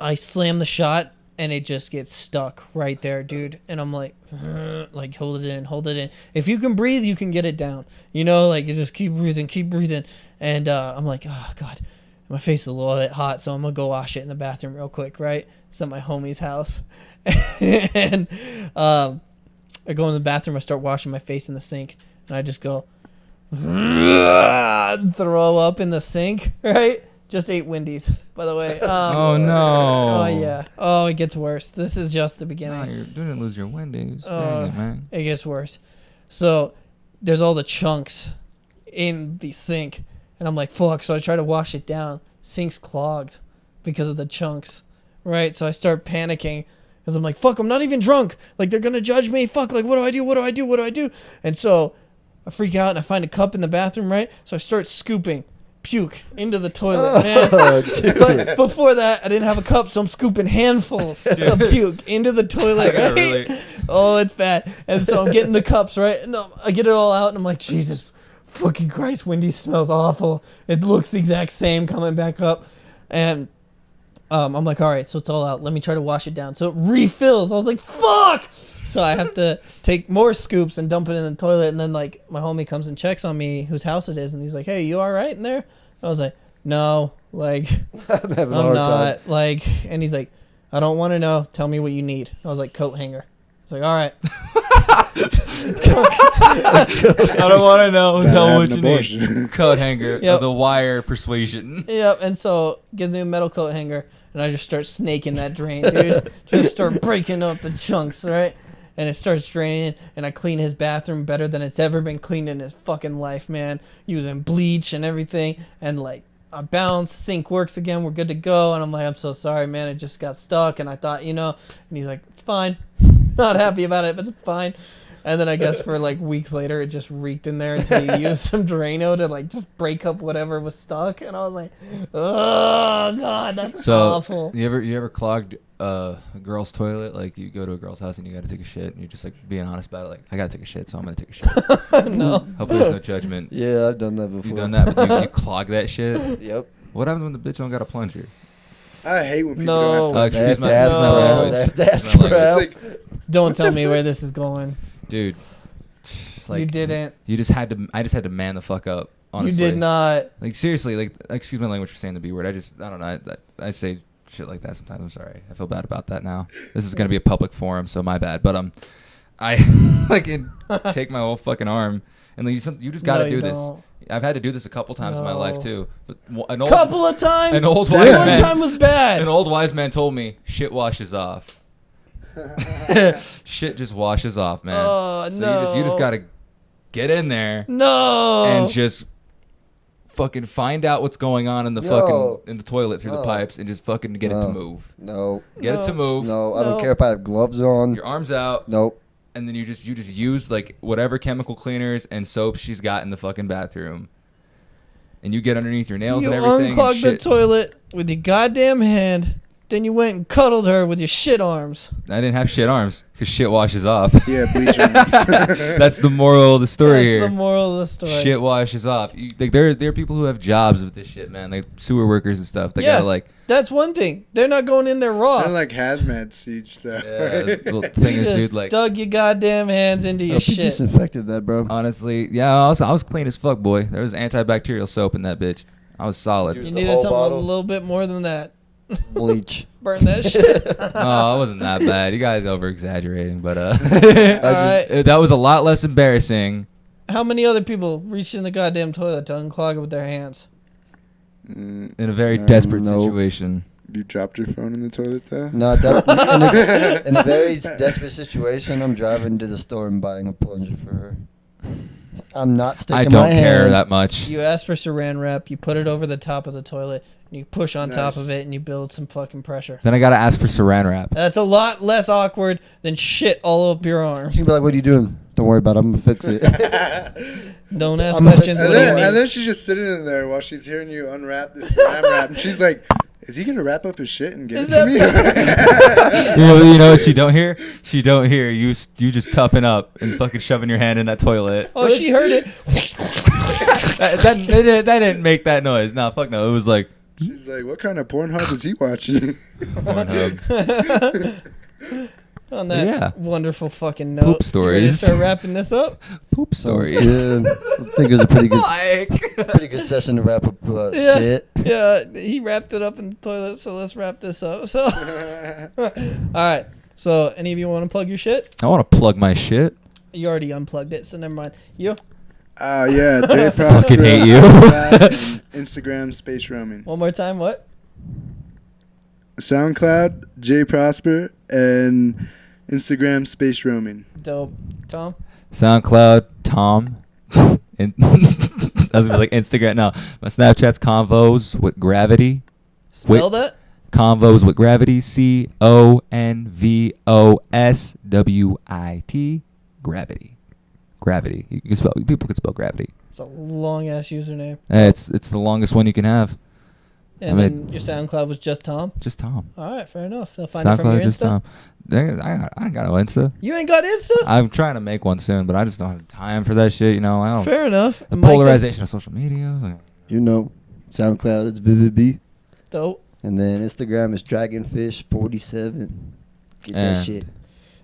I slam the shot, and it just gets stuck right there, dude. And I'm like hold it in, hold it in. If you can breathe, you can get it down. You know, like you just keep breathing. And I'm like, oh god, my face is a little bit hot, so I'm gonna go wash it in the bathroom real quick, right? It's at my homie's house, and I go in the bathroom. I start washing my face in the sink, and I just go throw up in the sink, right? Just ate Wendy's, by the way. Oh no. Oh yeah. Oh, it gets worse. This is just the beginning. No, you didn't lose your Wendy's. Oh. Dang it, man. It gets worse. So there's all the chunks in the sink, and I'm like, fuck. So I try to wash it down. Sink's clogged because of the chunks, right? So I start panicking because I'm like, fuck, I'm not even drunk. Like they're gonna judge me. Fuck. Like what do I do? What do I do? What do I do? And so I freak out and I find a cup in the bathroom, right? So I start scooping puke into the toilet, man. But before that, I didn't have a cup, so I'm scooping handfuls of puke into the toilet, right? Really? Oh, it's bad. And so I'm getting the cups, right? No, I get it all out, and I'm like, Jesus fucking Christ, Wendy's smells awful. It looks the exact same coming back up. And I'm like, all right, so it's all out. Let me try to wash it down. So it refills. I was like, fuck! So I have to take more scoops and dump it in the toilet. And then, like, my homie comes and checks on me, whose house it is. And he's like, hey, you all right in there? I was like, no, like, I'm having a I'm hard not. time. Like, and he's like, I don't want to know. Tell me what you need. I was like, coat hanger. He's like, all right. I don't want to know. About Tell me having what an you abortion. need. Coat hanger. Yep. The wire persuasion. Yep, and so gives me a metal coat hanger, and I just start snaking that drain, dude. Just start breaking up the chunks, right? And it starts draining, and I clean his bathroom better than it's ever been cleaned in his fucking life, man. Using bleach and everything, and like I bounce, sink works again, we're good to go. And I'm like, I'm so sorry, man, it just got stuck, and I thought, and he's like, it's fine. Not happy about it, but it's fine. And then I guess for like weeks later, it just reeked in there until you used some Drano to like just break up whatever was stuck. And I was like, oh god, that's awful. You ever clogged a girl's toilet? Like you go to a girl's house and you got to take a shit, and you're just like being honest about it. Like I got to take a shit, so I'm gonna take a shit. No. Hopefully there's no judgment. Yeah, I've done that before. You've done that, but you clog that shit. Yep. What happens when the bitch don't got a plunger? I hate when people No. don't have Excuse my That's no. language. That's Excuse my language. It's like, Don't tell me where this is going. Dude. Like, You didn't. You just had to. I just had to man the fuck up. Honestly. You did not. Like seriously, like excuse my language for saying the B word. I don't know. I say shit like that sometimes. I'm sorry. I feel bad about that now. This is gonna be a public forum, so my bad. But I like take my whole fucking arm and like you just got to do this. don't. I've had to do this a couple times in my life No. too. But Couple of times. an old That wise one man- time was bad. an old wise man told me shit washes off. Shit just washes off, man. Oh, So you just no. gotta get in there No. and just fucking find out what's going on in the No. fucking in the toilet through the No. pipes and just fucking get it to No. move. No. Get it to move. No, I No. don't care if I have gloves on. Your arms out, Nope. and then you just use like whatever chemical cleaners and soap she's got in the fucking bathroom, and you get underneath your nails You and everything. unclog and the shit. toilet with your goddamn hand, Then you went and cuddled her with your shit arms. I didn't have shit arms because shit washes off. Yeah, bleach arms. That's the moral of the story here. That's the moral of the story. Shit washes off. Like there are people who have jobs with this shit, man. Like sewer workers and stuff. They gotta like. That's one thing. They're not going in there raw. They're like hazmat siege though. Yeah, the thing is, dude, like dug your goddamn hands into your shit. Disinfected that, bro. honestly, yeah, I was clean as fuck, boy. There was antibacterial soap in that bitch. I was solid. You the needed whole something bottle? a little bit more than that. Bleach. Burn that shit. Oh, it wasn't that bad. You guys over exaggerating, but Alright. that was a lot less embarrassing. How many other people reached in the goddamn toilet to unclog it with their hands? In a very desperate nope. situation. You dropped your phone in the toilet though? No, in a very desperate situation, I'm driving to the store and buying a plunger for her. I'm not sticking I my don't care hand. that much. You ask for saran wrap, you put it over the top of the toilet, and you push on top Nice. of it, and you build some fucking pressure. Then I gotta ask for saran wrap. That's a lot less awkward than shit all up your arms. She's gonna be like, "What are you doing? Don't worry about it. I'm gonna fix it." Don't ask I'm- questions. And What do you then, mean? and then she's just sitting in there while she's hearing you unwrap this saran wrap, and she's like, "Is he gonna wrap up his shit and get Is it to me?" You know what she don't hear? She don't hear you just toughen up and fucking shoving your hand in that toilet. Oh, she heard it. that didn't make that noise. No, fuck no. It was like She's like, "What kind of Pornhub is he watching?" Pornhub. On that Yeah. wonderful fucking note. Poop You ready to stories. start wrapping this up? Poop Sounds stories. good. I think it was a pretty Like. good session to wrap up Yeah. shit. Yeah, he wrapped it up in the toilet, so let's wrap this up. So, all right. So, any of you want to plug your shit? I want to plug my shit. You already unplugged it, so never mind. You? Oh yeah, Jay Prosper. Fucking hate you. SoundCloud and Instagram Space Roaming. One more time, what? SoundCloud Jay Prosper and Instagram Space Roaming. Dope. Tom? SoundCloud Tom. I was gonna be like Instagram. No, my Snapchat's Convos with Gravity. Spell that? Convos with Gravity. CONVOSWIT. Gravity. Gravity. You can spell. People can spell gravity. It's a long ass username. It's the longest one you can have. And I then your SoundCloud was just Tom? Just Tom. All right, fair enough. They'll find it from SoundCloud your just Insta. Tom. I ain't got no Insta. You ain't got Insta? I'm trying to make one soon, but I just don't have time for that shit. You know, I don't. Fair enough. The Micah? polarization of social media. Like, You know, SoundCloud is Vivid B, Dope. and then Instagram is Dragonfish47. Get Yeah. that shit.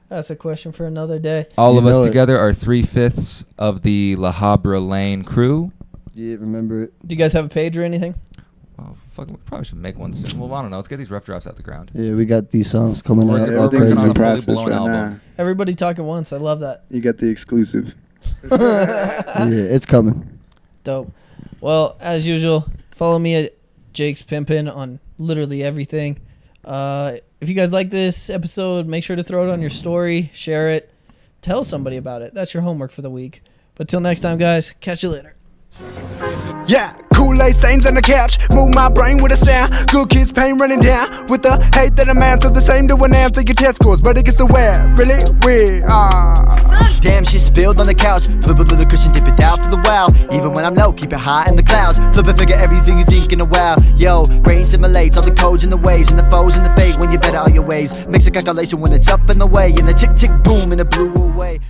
That's a question for another day. all You of us know it. together are 3/5 of the Habra Lane crew. Yeah, remember it. Do you guys have a page or anything? Well, fuck, we probably should make one soon. Well, I don't know. Let's get these rough drafts out the ground. Yeah, we got these songs coming We're out. working all Everything's on in a the fully process blown right album. now. Everybody talking once. I love that. You got the exclusive. Yeah, it's coming. Dope. Well, as usual, follow me at Jake's Pimpin' on literally everything. If you guys like this episode, make sure to throw it on your story, share it, tell somebody about it. That's your homework for the week. But till next time, guys, catch you later. Yeah, Kool-Aid stains on the couch. Move my brain with a sound. Good kids pain running down. With the hate that amounts to the same to an answer your test scores. But it gets aware. Really weird. Damn shit spilled on the couch. Flip a little cushion, dip it down for the wow. Even when I'm low, keep it high in the clouds. Flip and figure everything you think in a wow. Yo, brain simulates all the codes and the ways. And the foes and the fake when you better all your ways. Makes a calculation when it's up and away. And the tick tick boom and it blew away.